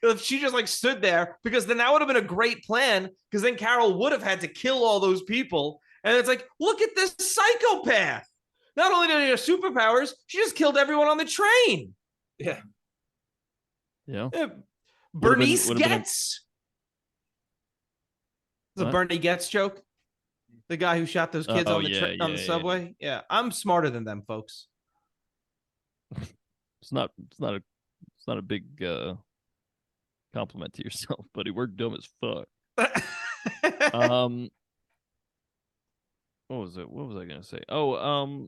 If she just like stood there, because then that would have been a great plan, because then Carol would have had to kill all those people. And it's like, look at this psychopath. Not only did he have superpowers, she just killed everyone on the train.
Yeah.
Yeah.
Bernice
would've been a-
Getz. The
What?
Bernie Getz joke. The guy who shot those kids on the subway. Yeah, I'm smarter than them, folks.
It's not a big compliment to yourself, buddy. We're dumb as fuck. What was it? What was I gonna say? Oh,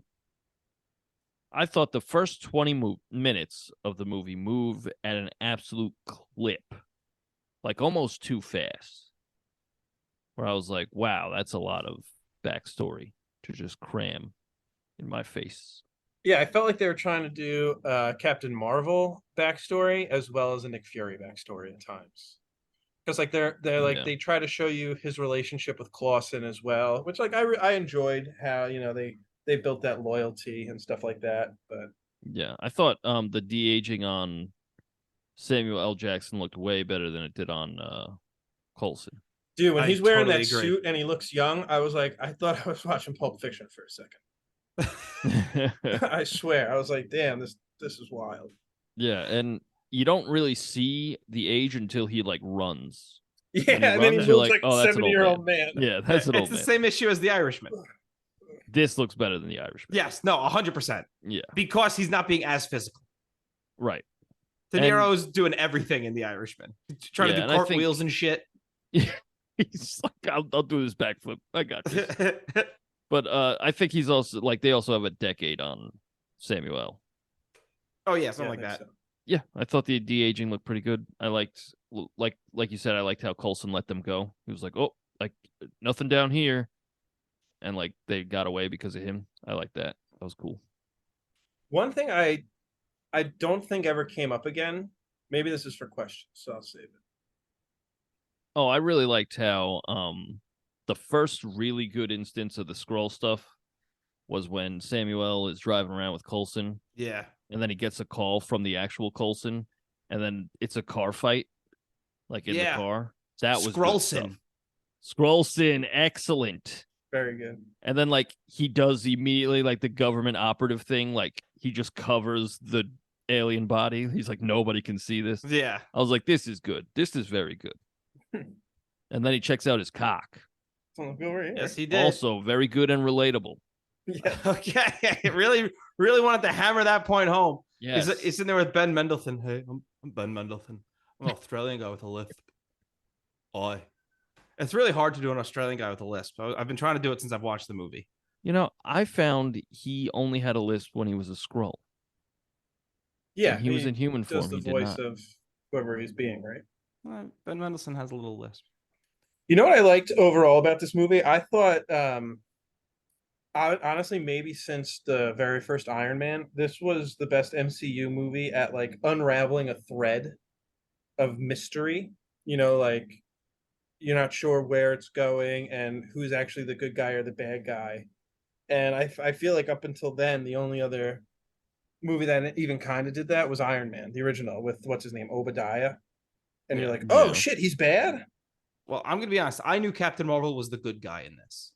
I thought the first 20 minutes of the movie move at an absolute clip, like almost too fast. Where I was like, wow, that's a lot of backstory to just cram in my face.
Yeah, I felt like they were trying to do Captain Marvel backstory as well as a Nick Fury backstory at times. Because like they're like they try to show you his relationship with Clausen as well, which like I enjoyed how they built that loyalty and stuff like that. But
yeah, I thought the de-aging on Samuel L. Jackson looked way better than it did on Coulson.
Dude, when
I
he's wearing
totally
that
agree.
suit and he looks young, I was like, I thought I was watching Pulp Fiction for a second. I swear, I was like, damn, this is wild.
Yeah, and you don't really see the age until he like runs.
Yeah,
and
then he
you're
looks like
oh, that's an old
70-year-old man.
Yeah, that's an old
It's the
man.
same issue as The Irishman.
This looks better than the Irishman.
Yes, no, 100%.
Yeah,
Because he's not being as physical.
right.
De Niro's doing everything in The Irishman. Trying to do cartwheels and shit.
He's like, I'll do this backflip. I got this. But I think he's also like they also have a decade on Samuel.
Oh yeah, something like that.
So.
Yeah, I thought the de-aging looked pretty good. I liked like you said, I liked how Coulson let them go. He was like, oh, like nothing down here, and like they got away because of him. I like that. That was cool.
One thing I don't think ever came up again. Maybe this is for questions, so I'll save it.
Oh, I really liked how the first really good instance of the scroll stuff was when Samuel is driving around with Coulson.
Yeah.
And then he gets a call from the actual Coulson, and then it's a car fight, like in the car. That was
Skrullson.
Skrullson, excellent.
Very good.
And then like he does immediately like the government operative thing, like he just covers the alien body. He's like, nobody can see this.
Yeah.
I was like, this is good. This is very good. And then he checks out his cock.
Yes, he did.
Also very good and relatable.
Yeah.
Okay. really wanted to hammer that point home.
Yes.
He's in there with Ben Mendelsohn. Hey, I'm Ben Mendelsohn. I'm an Australian guy with a lisp. Oi. It's really hard to do an Australian guy with a lisp. I've been trying to do it since I've watched the movie.
You know, I found he only had a lisp when he was a Skrull.
Yeah,
when he was in human form.
Does the
he
voice
did not.
of whoever he's being, right?
Ben Mendelsohn has a little lisp.
You know what I liked overall about this movie? I thought, honestly, maybe since the very first Iron Man, this was the best MCU movie at like unraveling a thread of mystery. You know, like you're not sure where it's going and who's actually the good guy or the bad guy. And I feel like up until then, the only other movie that even kind of did that was Iron Man, the original, with what's his name, Obadiah. And you're like, oh shit, he's bad.
Well, I'm gonna be honest. I knew Captain Marvel was the good guy in this.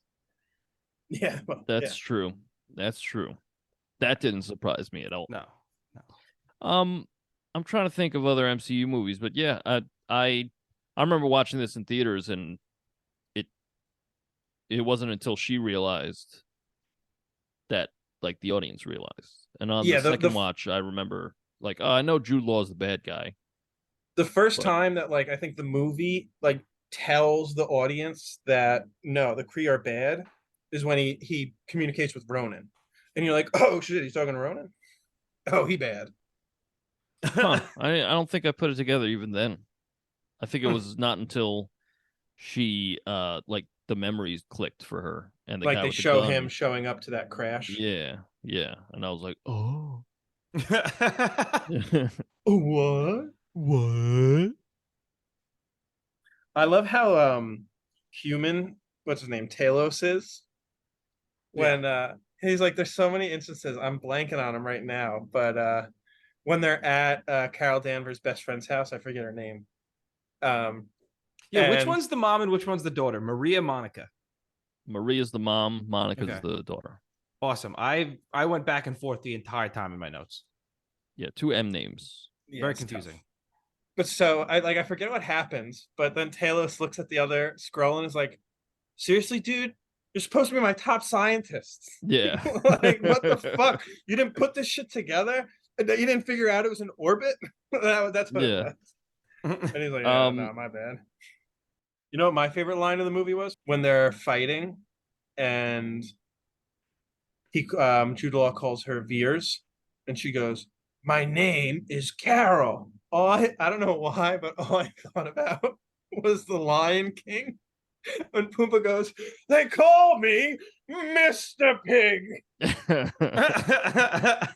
Yeah, well,
That's true. That's true. That didn't surprise me at all.
No.
I'm trying to think of other MCU movies, but yeah, I remember watching this in theaters, and it wasn't until she realized that like the audience realized, and on the second watch, I remember like, oh, I know Jude Law is the bad guy.
The first time that like I think the movie like tells the audience that no, the Kree are bad is when he communicates with Ronan, and you're like, oh shit, he's talking to Ronan. Oh, he bad.
Huh. I don't think I put it together even then. I think it was not until she like the memories clicked for her, and the
Like
guy
they
with the
show him
gun.
showing up to that crash.
Yeah, yeah, and I was like, oh,
What?
what?
I love how human, what's his name, Talos is
Yeah.
when he's like, there's so many instances, I'm blanking on him right now, but when they're at Carol Danvers' best friend's house, I forget her name. Um
Yeah, which
and
one's the mom and which one's the daughter? Maria, Monica.
Maria's the mom, Monica's
Okay.
the daughter.
Awesome. I went back and forth the entire time in my notes.
Yeah, two M names.
yeah,
Very
it's tough.
confusing.
But so I forget what happens, but then Talos looks at the other scroll and is like, seriously, dude, you're supposed to be my top scientist.
Yeah.
Like, what the fuck? You didn't put this shit together? And you didn't figure out it was an orbit? That's what it
Yeah.
was. And he's like, yeah, no,
Um,
my bad. You know what my favorite line of the movie was? When they're fighting and Jude Law calls her Veers, and she goes, "My name is Carol." I don't know why, but all I thought about was the Lion King when Pumbaa goes, "They call me Mr. Pig." I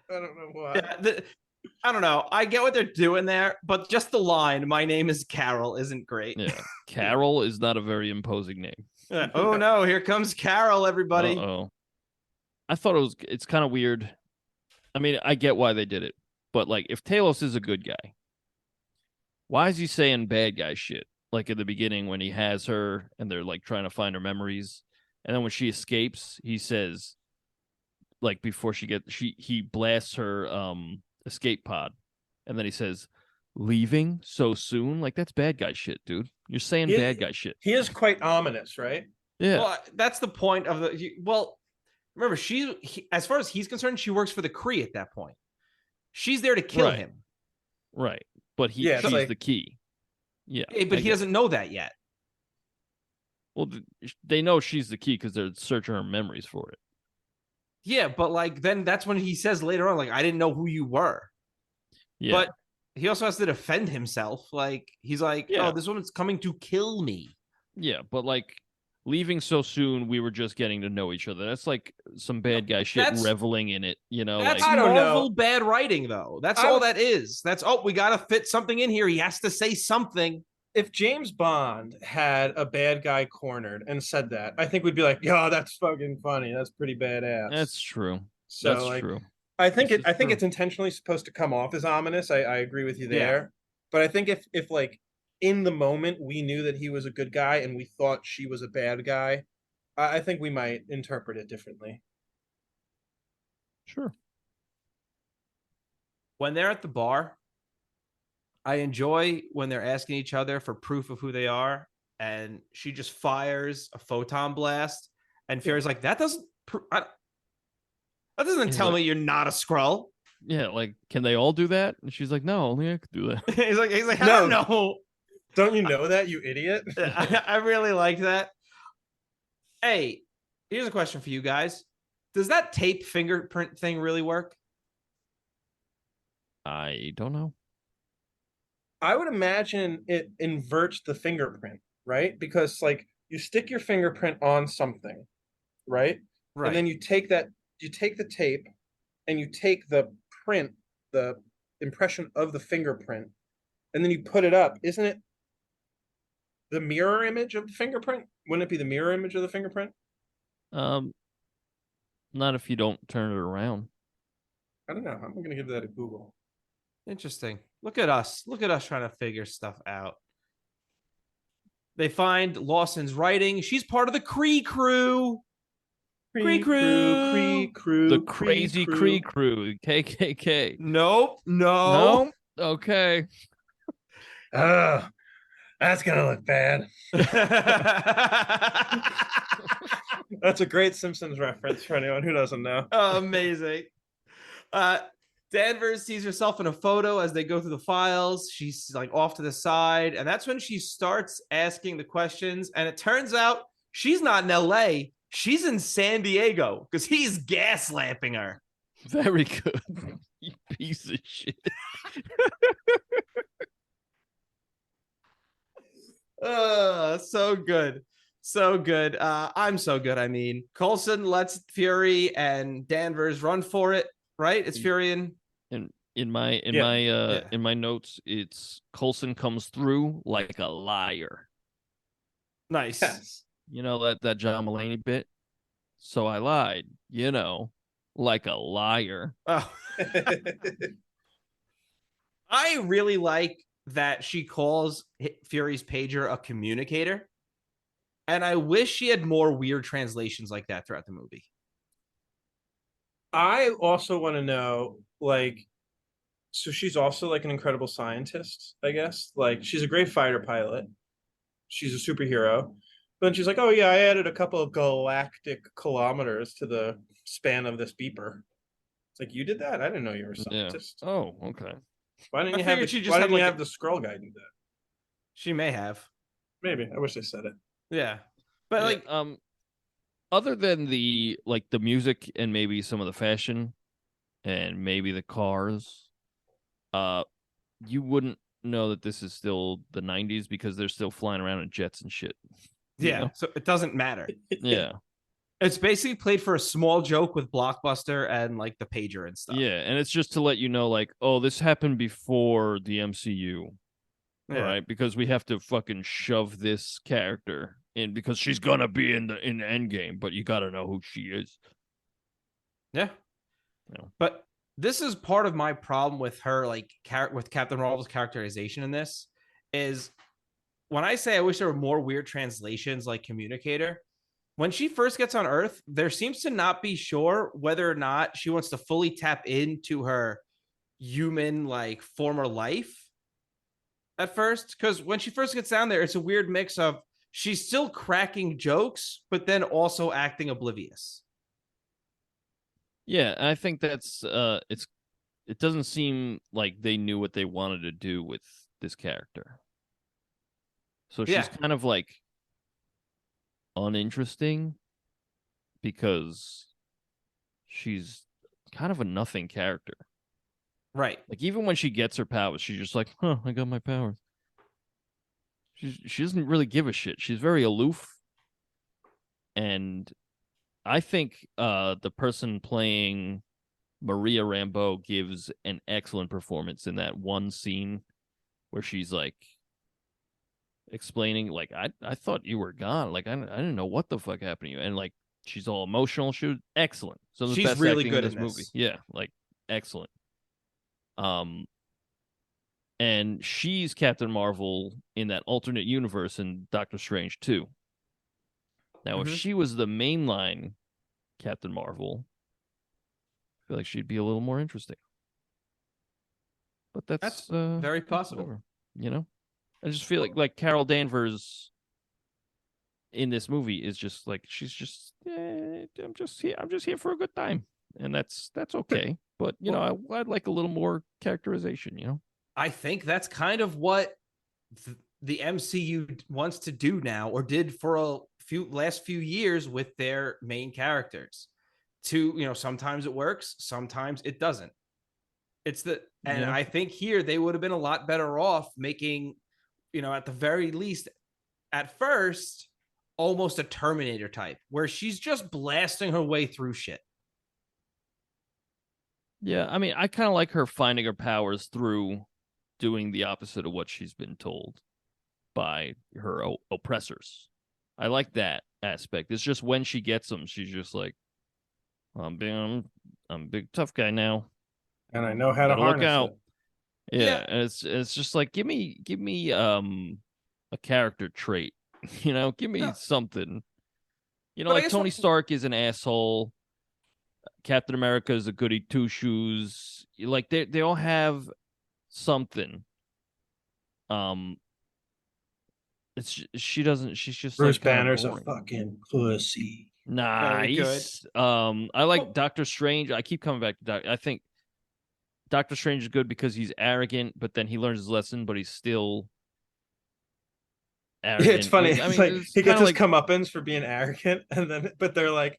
don't know why.
Yeah, I don't know. I get what they're doing there, but just the line, "My name is Carol," isn't great.
yeah. Carol is not a very imposing name.
Oh no, here comes Carol, everybody.
Uh-oh. I thought it's kind of weird. I mean, I get why they did it, but like if Talos is a good guy, why is he saying bad guy shit? Like in the beginning when he has her and they're like trying to find her memories, and then when she escapes, he says like before he blasts her escape pod, and then he says leaving so soon. Like that's bad guy shit, dude. You're saying bad guy shit.
He is quite ominous, right?
Yeah.
Well, that's the point of the. Well, remember, as far as he's concerned, she works for the Kree at that point. She's there to kill
Right.
him.
Right. But
Yeah, it's
she's
like-
the key. Yeah.
But he doesn't know that yet.
Well, they know she's the key because they're searching her memories for it.
Yeah, but like then that's when he says later on, like, I didn't know who you were.
Yeah.
But he also has to defend himself. Like he's like,
Yeah.
oh, this woman's coming to kill me.
Yeah, but like leaving so soon, we were just getting to know each other. That's like some bad guy shit,
That's-
reveling in it. You know,
That's
like
I don't
Marvel
know.
bad writing, though. That's
I
all
was-
that is. That's we gotta fit something in here. He has to say something.
If James Bond had a bad guy cornered and said that, I think we'd be like, "Yo, that's fucking funny. That's pretty badass."
that's true.
so
That's
like,
true.
I think
This
it.
is
I think
true.
it's intentionally supposed to come off as ominous. I agree with you
Yeah.
there, but I think if like in the moment we knew that he was a good guy and we thought she was a bad guy, I think we might interpret it differently.
Sure.
When they're at the bar, I enjoy when they're asking each other for proof of who they are, and she just fires a photon blast, and Fury's like, "That doesn't
He's
tell
like-
me you're not a Skrull."
Yeah, like can they all do that? And she's like, no, only I could do that.
he's like, I
No.
don't know.
Don't you know that, you idiot?
I really like that. Hey, here's a question for you guys: does that tape fingerprint thing really work?
I don't know.
I would imagine it inverts the fingerprint, right? Because like you stick your fingerprint on something, right?
Right.
And then you take the tape and you take the print, the impression of the fingerprint, and then you put it up. Isn't it the mirror image of the fingerprint? Wouldn't it be the mirror image of the fingerprint?
Not if you don't turn it around.
I don't know. I'm gonna give that a Google.
Interesting. Look at us. Look at us trying to figure stuff out. They find Lawson's writing. She's part of the Kree crew. Kree crew.
The crazy Kree crew, KKK.
Nope.
No. Okay.
Oh, that's gonna look bad. That's a great Simpsons reference for anyone who doesn't know.
Amazing. Danvers sees herself in a photo as they go through the files. She's like off to the side, and that's when she starts asking the questions. And it turns out she's not in LA. She's in San Diego because he's gaslamping her.
Very good. You piece of shit.
So good. So good. I'm so good. I mean, Coulson lets Fury and Danvers run for it, right? It's Fury and
And in my
Yeah.
in my notes, it's Coulson comes through like a liar.
nice.
Yes.
You know that John Mulaney bit. So I lied. You know, like a liar.
Oh, I really like that she calls Fury's pager a communicator. And I wish she had more weird translations like that throughout the movie.
I also want to know, like, so she's also like an incredible scientist, I guess. Like, she's a great fighter pilot. She's a superhero. But then she's like, oh yeah, I added a couple of galactic kilometers to the span of this beeper. It's like, you did that? I didn't know you were a
Yeah.
scientist.
Oh, okay.
Why didn't
I
you have
figured she
the,
just
why
had,
didn't you
like,
have the scroll guy do that?
She may have.
Maybe. I wish they said it.
Yeah. But
Yeah,
like,
other than the music and maybe some of the fashion and maybe the cars, you wouldn't know that this is still the 90s because they're still flying around in jets and shit.
yeah,
know?
so it doesn't matter.
Yeah.
It's basically played for a small joke with Blockbuster and like the pager and stuff.
Yeah, and it's just to let you know, like, oh, this happened before the MCU.
Yeah.
All right, because we have to fucking shove this character in because she's gonna be in the end game, but you gotta know who she is.
Yeah.
Yeah.
But this is part of my problem with her, like with Captain Marvel's characterization in this, is when I say I wish there were more weird translations like communicator. When she first gets on Earth, there seems to not be sure whether or not she wants to fully tap into her human like former life at first. Because when she first gets down there, it's a weird mix of she's still cracking jokes, but then also acting oblivious.
Yeah, and I think that's it doesn't seem like they knew what they wanted to do with this character. So she's
Yeah.
kind of like uninteresting because she's kind of a nothing character.
Right.
Like even when she gets her powers, she's just like, "Huh, I got my powers." She doesn't really give a shit. She's very aloof, and I think the person playing Maria Rambeau gives an excellent performance in that one scene where she's like explaining, like, I thought you were gone. Like I didn't know what the fuck happened to you, and like she's all emotional. She was excellent. So the
She's
best
really
acting
good
in this
in
movie.
this.
Yeah, like excellent. And she's Captain Marvel in that alternate universe in Doctor Strange too. Now, if she was the mainline Captain Marvel, I feel like she'd be a little more interesting. But that's
very possible.
whatever, you know? I just feel like Carol Danvers in this movie is just like she's just I'm just here for a good time, and that's okay. But you know, I'd like a little more characterization. You know,
I think that's kind of what the MCU wants to do now, or did for a last few years with their main characters. Sometimes it works, sometimes it doesn't. I think here they would have been a lot better off making, at the very least, at first, almost a Terminator type, where she's just blasting her way through shit.
Yeah, I mean, I kind of like her finding her powers through doing the opposite of what she's been told by her oppressors. I like that aspect. It's just when she gets them, she's just like, I'm a big tough guy now,
and I know how to harness
look out.
it.
Yeah, and it's just like give me a character trait, give me something. Like Tony Stark is an asshole. Captain America is a goody two shoes. Like they all have something. She doesn't. She's just
Bruce
like
Banner's a fucking pussy.
Nice. I like Doctor Strange. I keep coming back to I think Doctor Strange is good because he's arrogant, but then he learns his lesson, but he's still arrogant.
Yeah, it's funny.
I mean,
like
it's
he gets his
like,
comeuppance for being arrogant, but they're like,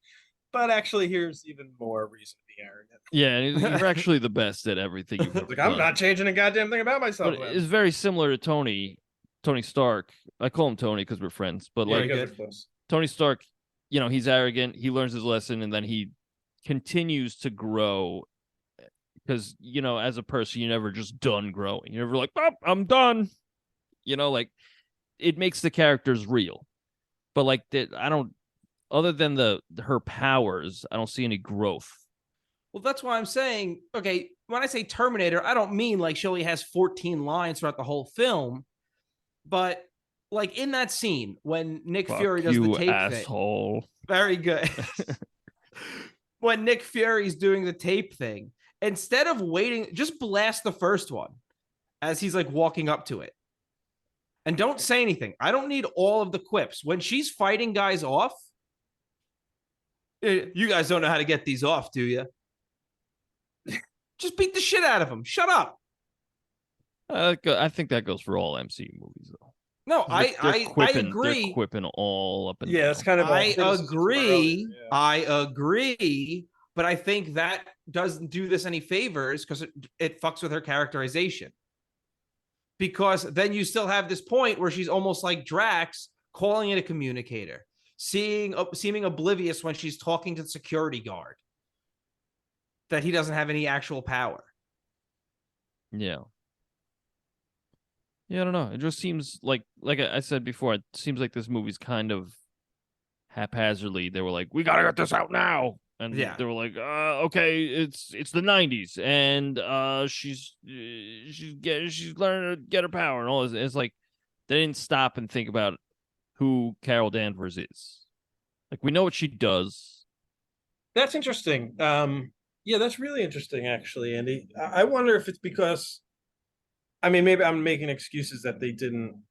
but actually, here's even more reason to be arrogant.
Yeah, you're actually the best at everything you've ever
like,
done.
I'm not changing a goddamn thing about myself.
But it's very similar to Tony. Tony Stark. I call him Tony because we're friends, but
Yeah,
like
you guys
good.
are close.
Tony Stark, he's arrogant. He learns his lesson, and then he continues to grow because as a person, you're never just done growing. You're never like, oh, I'm done. Like it makes the characters real. But like that, I don't. Other than her powers, I don't see any growth.
Well, that's why I'm saying, okay, when I say Terminator, I don't mean like she only has 14 lines throughout the whole film, but like in that scene when Nick
Fuck
Fury does the
you,
tape thing.
asshole.
Very good. When Nick Fury's doing the tape thing, instead of waiting, just blast the first one as he's like walking up to it. And don't say anything. I don't need all of the quips. When she's fighting guys off, you guys don't know how to get these off, do you? Just beat the shit out of them. Shut up.
I think that goes for all MCU movies, though.
No,
I
agree.
They're quipping all up and
Yeah,
down.
it's kind of.
I agree.
Yeah.
I agree. But I think that doesn't do this any favors because it fucks with her characterization. Because then you still have this point where she's almost like Drax calling it a communicator, seeming oblivious when she's talking to the security guard that he doesn't have any actual power.
Yeah. Yeah, I don't know. It just seems like I said before, it seems like this movie's kind of haphazardly. They were like, we gotta get this out now. And they were like, okay, it's the 90s, and she's learning to get her power and all this. It's like they didn't stop and think about who Carol Danvers is. Like, we know what she does.
That's interesting. Yeah, that's really interesting, actually, Andy. I wonder if it's because, I mean, maybe I'm making excuses that they didn't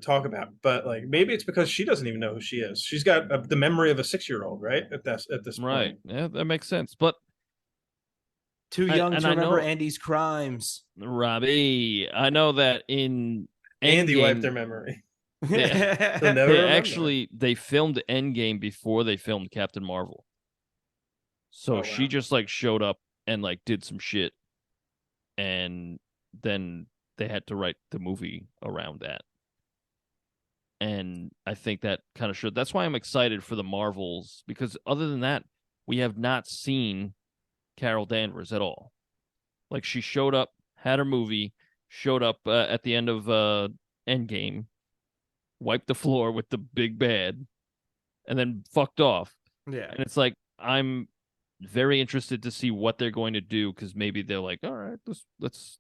talk about, but like maybe it's because she doesn't even know who she is. She's got the memory of a 6-year-old, right? At this
Right.
point.
Yeah, that makes sense. But
too young to remember
know,
Andy's crimes.
Robbie, I know that in
Andy
Endgame,
wiped their memory.
They filmed Endgame before they filmed Captain Marvel. So she just like showed up and like did some shit, and then they had to write the movie around that. And I think that kind of showed. That's why I'm excited for the Marvels, because other than that, we have not seen Carol Danvers at all. Like, she showed up, had her movie, showed up at the end of Endgame, wiped the floor with the big bad, and then fucked off.
Yeah.
And it's like, I'm very interested to see what they're going to do, because maybe they're like, all right, let's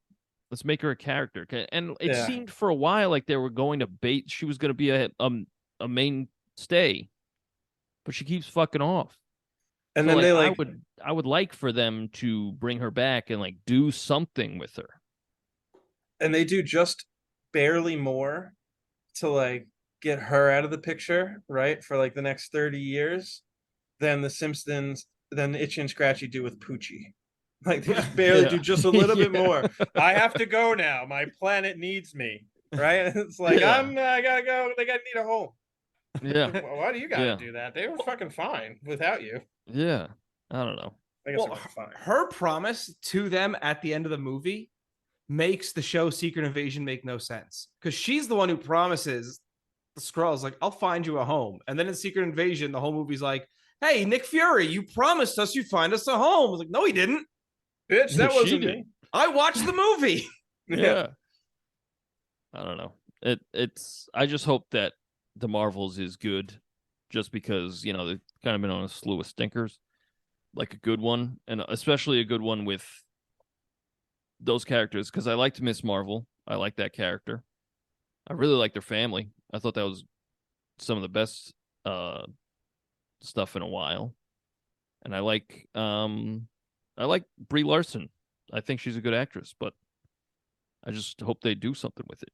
make her a character. And it seemed for a while like they were going to bait. She was going to be a mainstay, but she keeps fucking off.
And
so,
then
like, I would like for them to bring her back and like do something with her. And
they do just barely more to like get her out of the picture, right? For like the next 30 years than the Simpsons, than Itchy and Scratchy do with Poochie. Like, they just barely do just a little bit more. I have to go now. My planet needs me. Right? It's like, I gotta go. They gotta need a home.
Yeah.
Why do you gotta do that? They were fucking fine without you.
Yeah. I don't know.
I guess fine.
Her promise to them at the end of the movie makes the show Secret Invasion make no sense. Because she's the one who promises the Skrulls, like, I'll find you a home. And then in Secret Invasion, the whole movie's like, hey, Nick Fury, you promised us you'd find us a home. I was like, no, he didn't.
Bitch, that wasn't me.
I watched the movie.
Yeah. I don't know. I just hope that the Marvels is good, just because, they've kind of been on a slew of stinkers. Like a good one, and especially a good one with those characters, because I liked Miss Marvel. I like that character. I really like their family. I thought that was some of the best stuff in a while. And I like Brie Larson. I think she's a good actress, but I just hope they do something with it,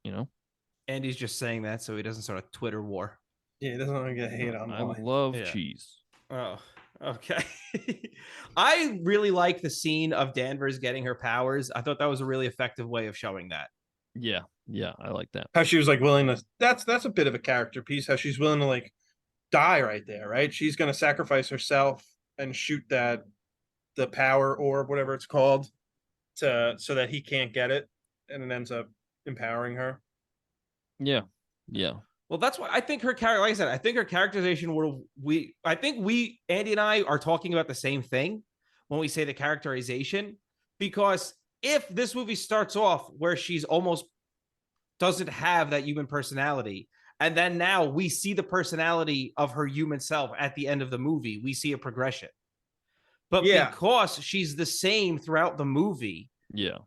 Andy's just saying that so he doesn't start a Twitter war.
Yeah, he doesn't want to get hate on.
I love cheese.
Oh, okay. I really like the scene of Danvers getting her powers. I thought that was a really effective way of showing that.
Yeah, I like that.
How she was like willing to. That's a bit of a character piece. How she's willing to like die right there, right? She's going to sacrifice herself and shoot the power orb, whatever it's called, so that he can't get it, and it ends up empowering her.
Yeah. Yeah.
Well, that's why I think her character, like I said, I think her characterization I think Andy and I are talking about the same thing when we say the characterization, because if this movie starts off where she's almost doesn't have that human personality, and then now we see the personality of her human self at the end of the movie, we see a progression. But
Yeah.
because she's the same throughout the movie,
Yeah.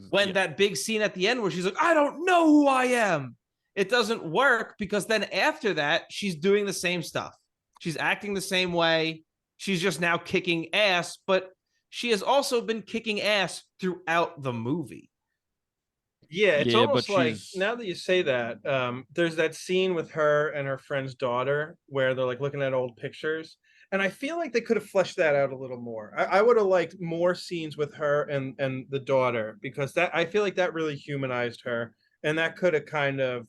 when that big scene at the end where she's like, I don't know who I am, it doesn't work, because then after that, she's doing the same stuff. She's acting the same way. She's just now kicking ass, but she has also been kicking ass throughout the movie.
Yeah, it's
Yeah, but
almost like,
she's
now that you say that, there's that scene with her and her friend's daughter where they're like looking at old pictures. And I feel like they could have fleshed that out a little more. I would have liked more scenes with her and the daughter, because that, I feel like that really humanized her, and that could have kind of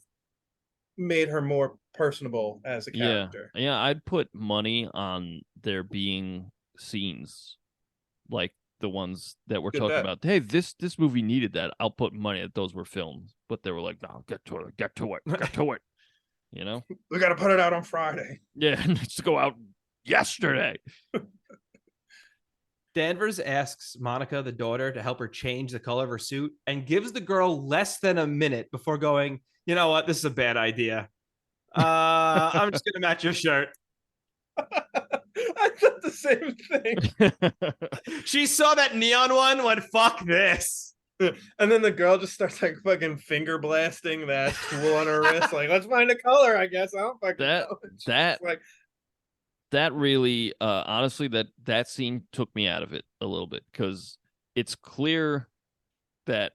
made her more personable as a
yeah.
character.
Yeah, I'd put money on there being scenes like the ones that we're
Good
talking
bet.
about. Hey, this movie needed that. I'll put money that those were filmed, but they were like, no, get to it, get to it, get to it. You know?
We got to put it out on Friday.
Yeah, it needs to go out yesterday.
Danvers asks Monica, the daughter, to help her change the color of her suit, and gives the girl less than a minute before going, you know what, this is a bad idea. I'm just gonna match your shirt.
I thought the same thing.
She saw that neon one, went, fuck this.
And then the girl just starts like fucking finger blasting that tool on her wrist, like, let's find a color, I guess. I don't fucking know. Like,
that really honestly, that scene took me out of it a little bit, because it's clear that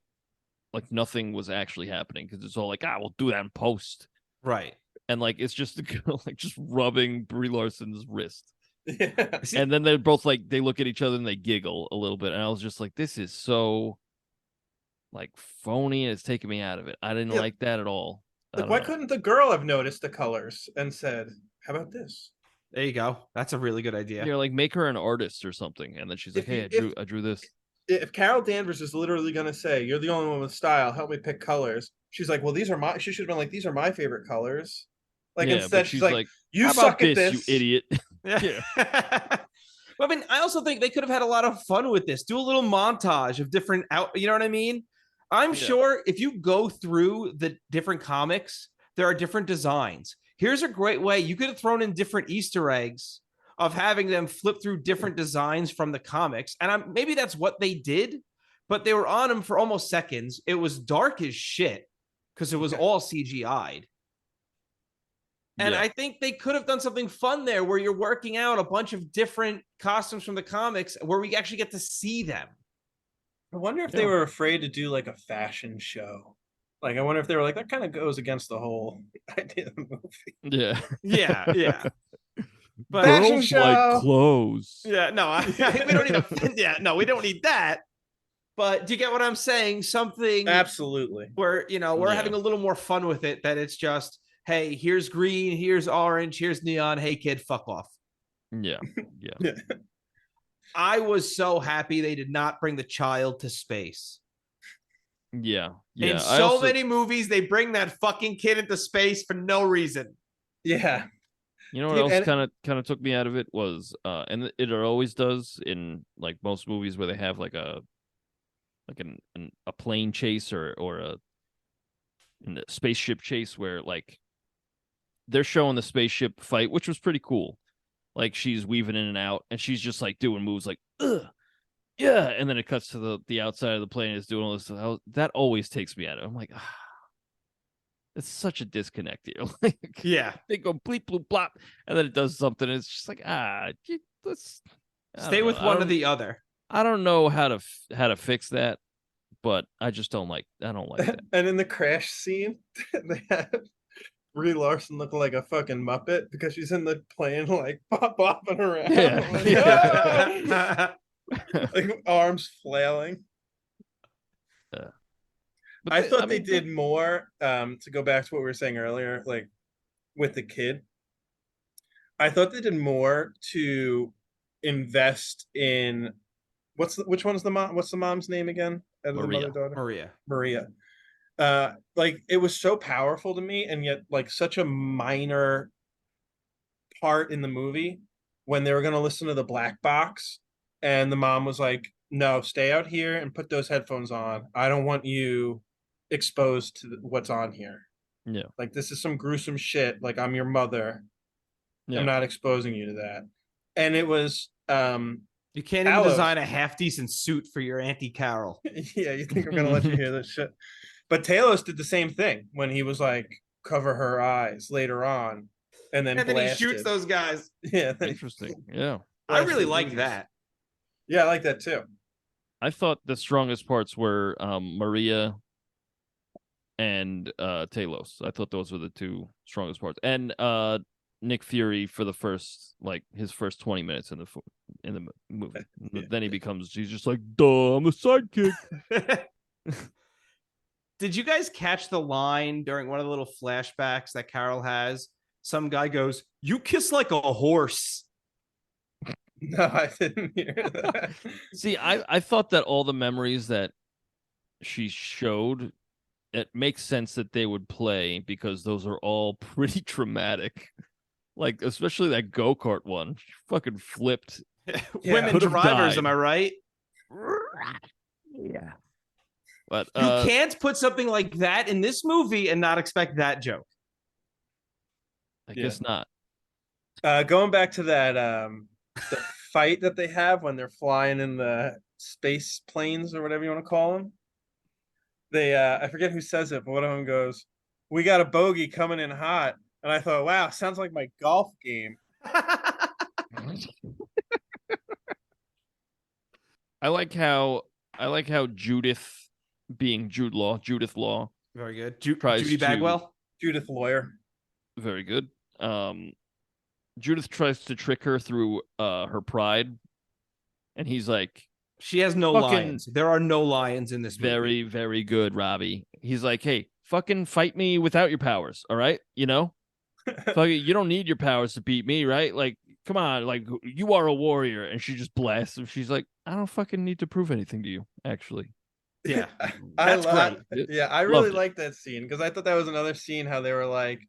like nothing was actually happening, because it's all like, we'll do that in post,
right?
And like it's just the girl like just rubbing Brie Larson's wrist.
Yeah.
And then they're both like, they look at each other and they giggle a little bit, and I was just like, this is so like phony, and it's taking me out of it. I didn't like that at all.
Like, why couldn't the girl have noticed the colors and said, how about this?
There you go. That's a really good idea.
You're like, make her an artist or something, and then she's like, hey, I drew this.
If Carol Danvers is literally going to say, you're the only one with style, help me pick colors, she's like, well, these are my, she should have been like, these are my favorite colors. Like, yeah, instead she's like, you suck at this,
you idiot.
Yeah. I mean, I also think they could have had a lot of fun with this. Do a little montage of different you know what I mean? I'm sure if you go through the different comics, there are different designs. Here's a great way. You could have thrown in different Easter eggs of having them flip through different designs from the comics. And maybe that's what they did, but they were on them for almost seconds. It was dark as shit because it was all CGI'd. And I think they could have done something fun there where you're working out a bunch of different costumes from the comics where we actually get to see them.
I wonder if they were afraid to do like a fashion show. Like, I wonder if they were like, that kind of goes against the whole idea of the movie.
Yeah.
Yeah.
But girls show. Like clothes.
Yeah, no, we don't need we don't need that. But do you get what I'm saying? Something
absolutely
where, we're having a little more fun with it, that it's just, hey, here's green, here's orange, here's neon. Hey, kid, fuck off.
Yeah.
I was so happy they did not bring the child to space.
Yeah.
In so many movies, they bring that fucking kid into space for no reason.
Yeah.
You know what else kind of took me out of it was, and it always does in like most movies where they have like a plane chase or a spaceship chase, where like they're showing the spaceship fight, which was pretty cool. Like she's weaving in and out, and she's just like doing moves like, ugh, yeah, and then it cuts to the outside of the plane, is doing all this stuff. That always takes me out of it. I'm like, it's such a disconnect here. Like,
yeah,
they go bleep bloop blop, and then it does something, and it's just like, let's
stay with one or the other.
I don't know how to fix that, but I just don't like. I don't like that.
And in the crash scene, they have Brie Larson looking like a fucking Muppet because she's in the plane, like bopping around, like arms flailing. I thought they did more. To go back to what we were saying earlier, like with the kid, I thought they did more to invest in which one's the mom? What's the mom's name again?
Maria.
Maria. Like it was so powerful to me, and yet like such a minor part in the movie when they were going to listen to the black box, and the mom was like, no, stay out here and put those headphones on. I don't want you exposed to what's on here.
Yeah.
Like this is some gruesome shit. Like I'm your mother. I'm
Yeah.
not exposing you to that. And it was
You can't even
Talos.
design a half decent suit for your Auntie Carol.
Yeah, you think I'm gonna let you hear this shit? But Talos did the same thing when he was like, cover her eyes later on, and then
He
blasted.
shoots those guys.
Yeah,
Interesting. Yeah.
I really
blasted
like
movies.
that.
Yeah, I like that too.
I thought the strongest parts were Maria and Talos. I thought those were the two strongest parts. And Nick Fury for the first, like his first 20 minutes in the movie.
Yeah.
Then he's just like, duh, I'm a sidekick.
Did you guys catch the line during one of the little flashbacks that Carol has? Some guy goes, "You kiss like a horse."
No, I didn't hear that.
See, I thought that all the memories that she showed, it makes sense that they would play because those are all pretty traumatic. Like, especially that go-kart one. She fucking flipped.
Women
Could've
drivers,
died.
am I right?
Yeah. But
You can't put something like that in this movie and not expect that joke.
I guess not.
Going back to that the fight that they have when they're flying in the space planes or whatever you want to call them. They I forget who says it, but one of them goes, "We got a bogey coming in hot." And I thought, wow, sounds like my golf game.
I like how Judith being Judith Law,
Very good.
Tries
Judy
to-
Bagwell.
Judith Lawyer.
very good. Judith tries to trick her through her pride, and he's like,
She has no
Fucking-
lions. There are no lions in this movie.
very, very good, Robbie. He's like, hey, fucking fight me without your powers, all right? You know? Fucking, you don't need your powers to beat me, right? Like, come on, like, you are a warrior. And she just blasts him. She's like, I don't fucking need to prove anything to you, actually.
Yeah.
I
That's
great. Yeah, I really
Loved it.
liked that scene because I thought that was another scene how they were like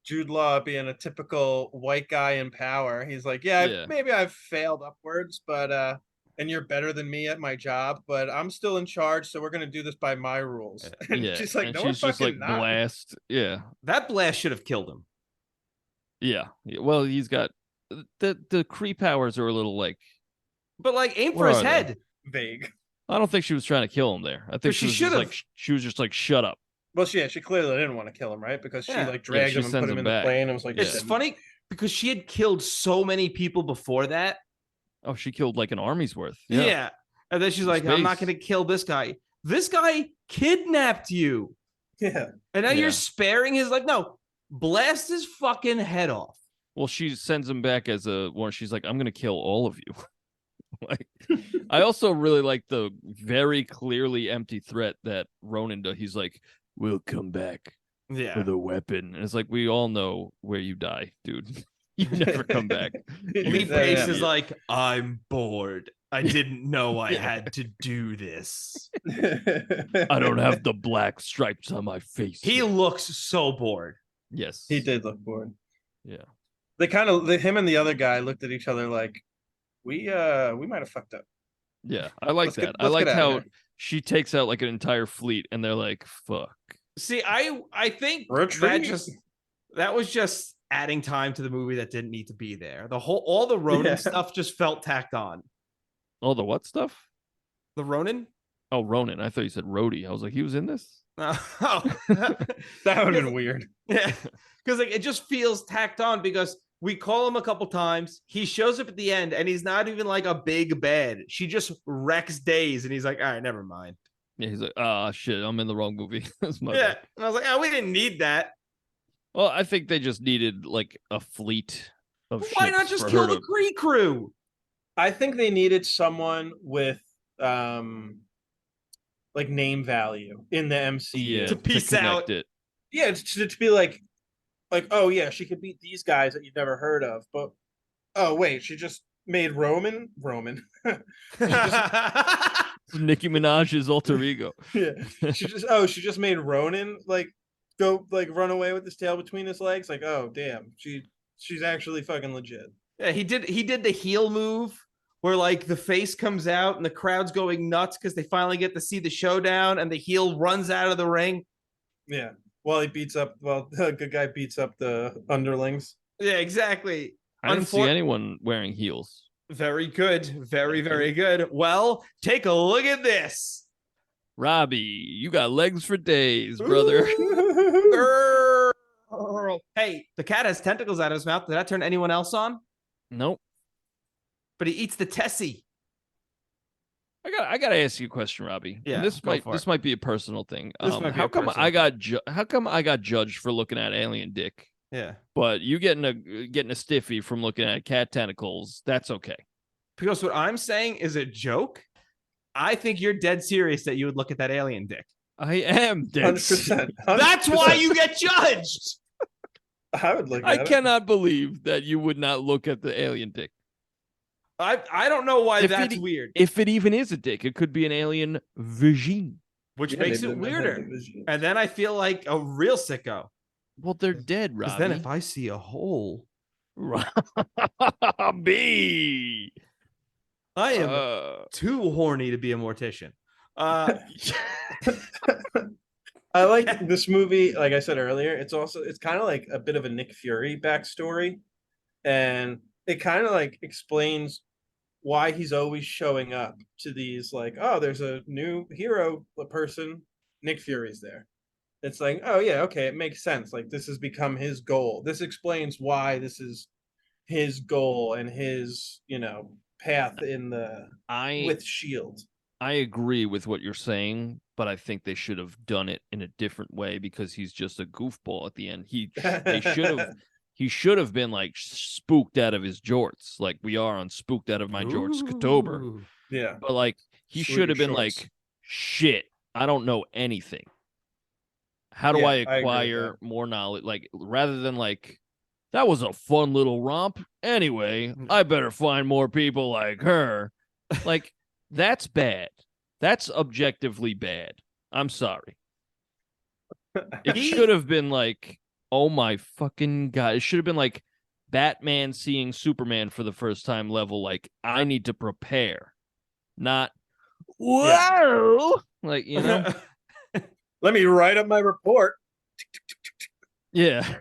Jude Law being a typical white guy in power. He's like,
Yeah.
maybe I've failed upwards, but and you're better than me at my job, but I'm still in charge, so we're gonna do this by my rules. And
Yeah.
she's like,
and
no,
she's
we're
just like,
fucking not.
blast. Yeah.
That blast should have killed him.
Yeah. Well, he's got the Kree powers are a little like,
But like, aim for
Where
his
are they?
head.
Vague.
I don't think she was trying to kill him there. I think
But
she
she
was just
should've.
like, she was just like, shut up.
Well, she clearly didn't want to kill him, right? Because she
Yeah.
like dragged
she
him and
sends
put him
him
in
back.
the plane and was like,
Yeah.
It's
"Send me."
funny because she had killed so many people before that.
Oh, she killed like an army's worth.
Yeah. And then she's like, I'm not
Space.
going to kill this guy. This guy kidnapped you.
Yeah.
And now
Yeah.
you're sparing his life. No, blast his fucking head off.
Well, she sends him back as a one. She's like, I'm gonna kill all of you. Like, I also really like the very clearly empty threat that Ronan does. He's like, we'll come back
Yeah.
with a weapon. And it's like, we all know where you die, dude. You never come back.
Lee
Yeah.
Pace is like, I'm bored. I didn't know I had to do this.
I don't have the black stripes on my face.
He
yet.
looks so bored.
Yes.
He did look bored.
Yeah.
They kind of him and the other guy looked at each other like, we might have fucked up.
Yeah. I like
Let's
that.
get-
I
let's
like
get outta
how
here.
she takes out like an entire fleet and they're like, fuck.
See, I think
Retreat.
that was just adding time to the movie that didn't need to be there. All the Ronin
Yeah.
stuff just felt tacked on.
Oh, the what stuff?
The Ronin?
Oh, Ronan. I thought you said Rhodey. I was like, he was in this?
Oh.
That would have been weird.
Yeah, because like it just feels tacked on because we call him a couple times. He shows up at the end and he's not even like a big bad. She just wrecks days and he's like, all right, never mind.
Yeah, he's like, ah, shit, I'm in the wrong movie. That's my
Yeah.
bad.
And I was like, oh, we didn't need that.
Well, I think they just needed like a fleet of
Why
ships
not just
for
kill
her
the
to-
Kree crew?
I think they needed someone with like name value in the MCU.
yeah,
To piece
connect
out.
it.
Yeah, to be like, oh yeah, she could beat these guys that you've never heard of, but oh wait, she just made Roman.
Nicki Minaj's alter ego.
Yeah, she just made Ronan like go like run away with his tail between his legs. Like, oh damn, she's actually fucking legit.
Yeah, he did the heel move where like the face comes out and the crowd's going nuts because they finally get to see the showdown and the heel runs out of the ring.
Yeah, while the good guy beats up the underlings.
Yeah, exactly.
I didn't see anyone wearing heels.
Very good. Very good. Well, take a look at this.
Robbie, you got legs for days, brother.
Hey, the cat has tentacles out of his mouth. Did that turn anyone else on?
Nope.
But he eats the tessie.
I gotta ask you a question, Robbie.
Yeah,
and this might be a personal thing. How come I got judged for looking at alien dick?
Yeah.
But you getting a stiffy from looking at cat tentacles, that's okay.
Because what I'm saying is a joke. I think you're dead serious that you would look at that alien dick.
I am dead
100%.
That's why you get judged.
I would look at
I
it.
cannot believe that you would not look at the alien dick.
I don't know why that's weird.
If it even is a dick, it could be an alien vagine.
Which makes it weirder. And then I feel like a real sicko.
Well, they're dead, Robbie.
Because then if I see a hole,
Robbie,
I am too horny to be a mortician.
I like this movie. Like I said earlier, it's kind of like a bit of a Nick Fury backstory, and it kind of like explains why he's always showing up to these like, oh, there's a new hero person, Nick Fury's there. It's like, oh yeah, okay, it makes sense. Like this has become his goal. This explains why this is his goal and his, path with Shield.
I agree with what you're saying, but I think they should have done it in a different way because he's just a goofball at the end. He should have been like spooked out of his jorts, like we are on Spooked Out of My Jorts October.
Yeah.
But like he should have been like, shit, I don't know anything. How do I acquire more knowledge? Like rather than like, that was a fun little romp. Anyway, I better find more people like her. Like that's bad. That's objectively bad. I'm sorry. It should have been like, oh my fucking God. It should have been like Batman seeing Superman for the first time level. Like, I need to prepare. Not, whoa! Yeah. Like,
Let me write up my report.
Yeah.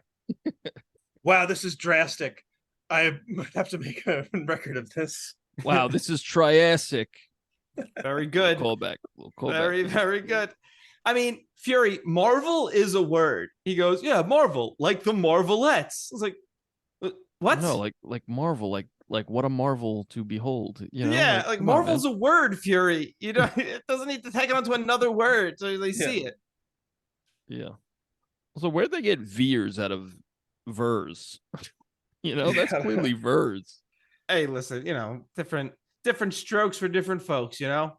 Wow, this is drastic. I have to make a record of this.
Wow, this is Triassic.
Very good.
Callback.
Very good. I mean, Fury, Marvel is a word. He goes, yeah, Marvel, like the Marvelettes. I was like, what?
No, like Marvel, like what a marvel to behold.
Yeah, like Marvel's a word, Fury. It doesn't need to take it onto another word so they see it.
Yeah. So where'd they get veers out of vers? That's clearly vers.
Hey, listen, different strokes for different folks,
Sure.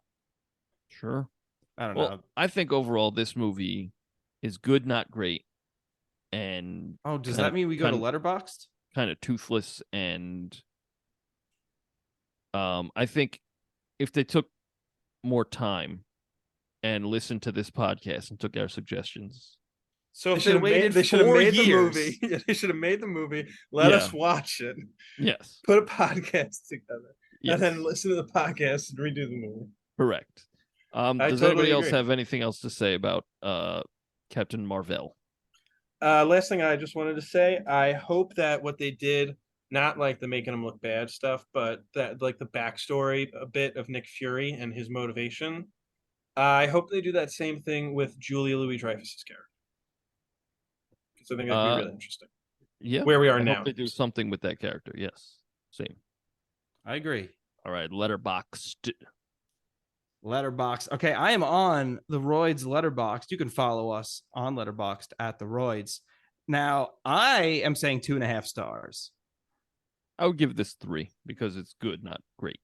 I don't know.
I think overall this movie is good, not great. And
does that mean we go to Letterboxd?
Kind of toothless, and I think if they took more time and listened to this podcast and took our suggestions.
So if they waited, they should have made the movie.
Yeah, they should have made the movie. Let us watch it.
Yes.
Put a podcast together. Yes. And then listen to the podcast and redo the movie.
Correct. Does anybody else have anything else to say about Captain Marvel?
Last thing I just wanted to say, I hope that what they did, not like the making him look bad stuff, but that like the backstory a bit of Nick Fury and his motivation. I hope they do that same thing with Julia Louis-Dreyfus's character. Because I think that'd be really interesting.
Yeah.
Where we are now.
I hope they do something with that character. Yes. Same.
I agree.
All right. Letterboxd.
Okay, I am on the Royds Letterboxd. You can follow us on Letterboxd at the Royds. Now, I am saying 2.5 stars.
I would give this 3 because it's good, not great.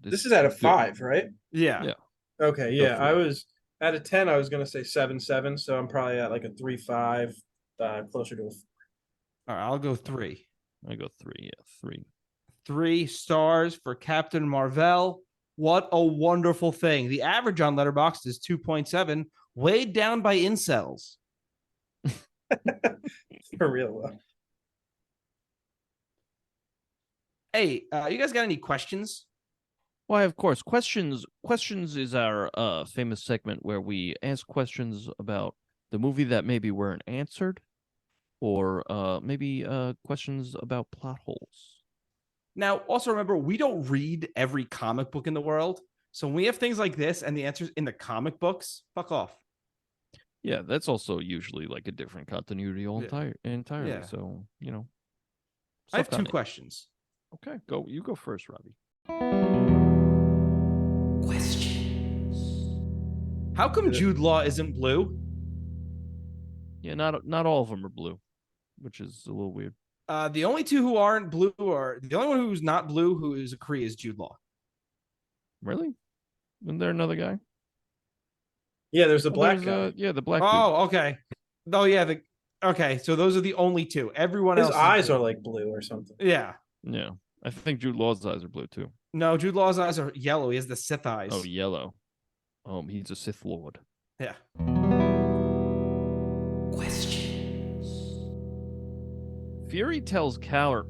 This is out of 5, right?
Yeah.
Yeah.
Okay, yeah. I was out of 10. I was gonna say 7.7, so I'm probably at like a 3.5, closer to a 4.
All right, I'll go 3.
I go 3. Yeah, 3.
3 stars for Captain Marvel. What a wonderful thing. The average on Letterboxd is 2.7, weighed down by incels.
For real though.
Hey, you guys got any questions?
Why, of course. Questions is our famous segment where we ask questions about the movie that maybe weren't answered, or maybe questions about plot holes.
Now, also remember, we don't read every comic book in the world. So when we have things like this and the answers in the comic books, fuck off.
Yeah, that's also usually like a different continuity entirely.
Yeah.
So,
I have
stuff
two
got it.
questions.
Okay, you go first, Robbie.
How come Jude Law isn't blue?
Yeah, not all of them are blue, which is a little weird.
The only two who aren't blue are the only one who's not blue who is a Kree is Jude Law.
Really? Isn't there another guy?
Yeah, there's a black guy.
Yeah, the black dude.
Oh, okay. Oh, yeah. Okay, so those are the only two. Everyone
His
else.
eyes are like blue or something.
Yeah.
Yeah, I think Jude Law's eyes are blue too.
No, Jude Law's eyes are yellow. He has the Sith eyes.
Oh, yellow. He's a Sith Lord.
Yeah.
Fury tells Carol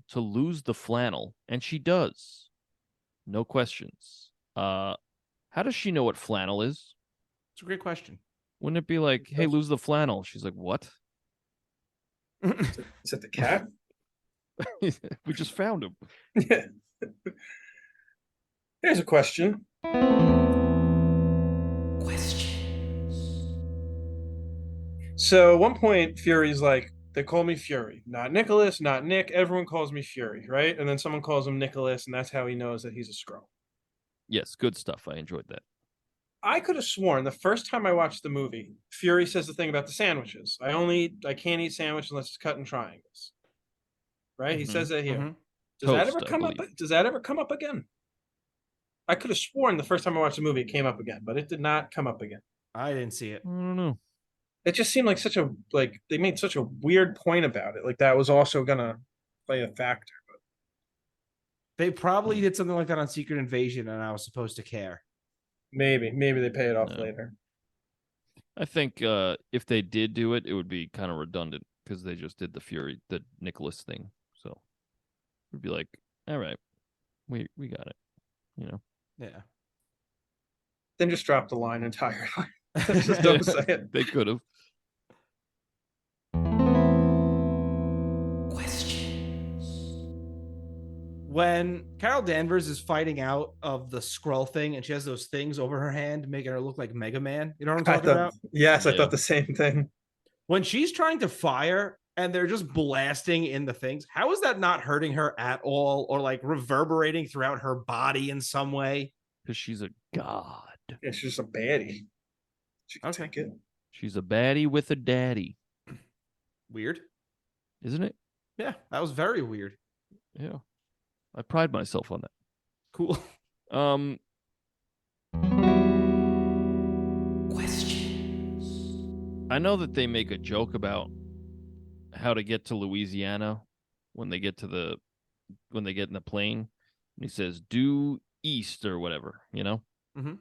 to lose the flannel, and she does. No questions. How does she know what flannel is?
It's a great question.
Wouldn't it be like, hey, lose the flannel? She's like, what?
Is it the cat?
We just found him.
Yeah. Here's a question. So at one point, Fury's like, they call me Fury, not Nicholas, not Nick. Everyone calls me Fury, right? And then someone calls him Nicholas, and that's how he knows that he's a Skrull.
Yes, good stuff. I enjoyed that.
I could have sworn the first time I watched the movie, Fury says the thing about the sandwiches. I can't eat sandwich unless it's cut in triangles. Right? He says that here. Does that ever come up? Does that ever come up again? I could have sworn the first time I watched the movie it came up again, but it did not come up again.
I didn't see it.
I don't know.
It just seemed like they made such a weird point about it. Like that was also gonna play a factor. But
They probably did something like that on Secret Invasion, and I was supposed to care.
maybe they pay it off later.
I think if they did do it, it would be kind of redundant because they just did the Nicholas thing. So it would be like, all right, we got it.
Yeah.
Then just drop the line entirely. Just don't say it.
They could have.
When Carol Danvers is fighting out of the Skrull thing and she has those things over her hand making her look like Mega Man, you know what I'm talking about?
Yes, I thought the same thing.
When she's trying to fire and they're just blasting in the things, how is that not hurting her at all or like reverberating throughout her body in some way?
Because she's a god.
Yeah, she's just a baddie. She can take it.
She's a baddie with a daddy.
Weird.
Isn't it?
Yeah, that was very weird.
Yeah. I pride myself on that.
Cool.
I know that they make a joke about how to get to Louisiana when they get in the plane. And he says, due east or whatever,
Mm-hmm.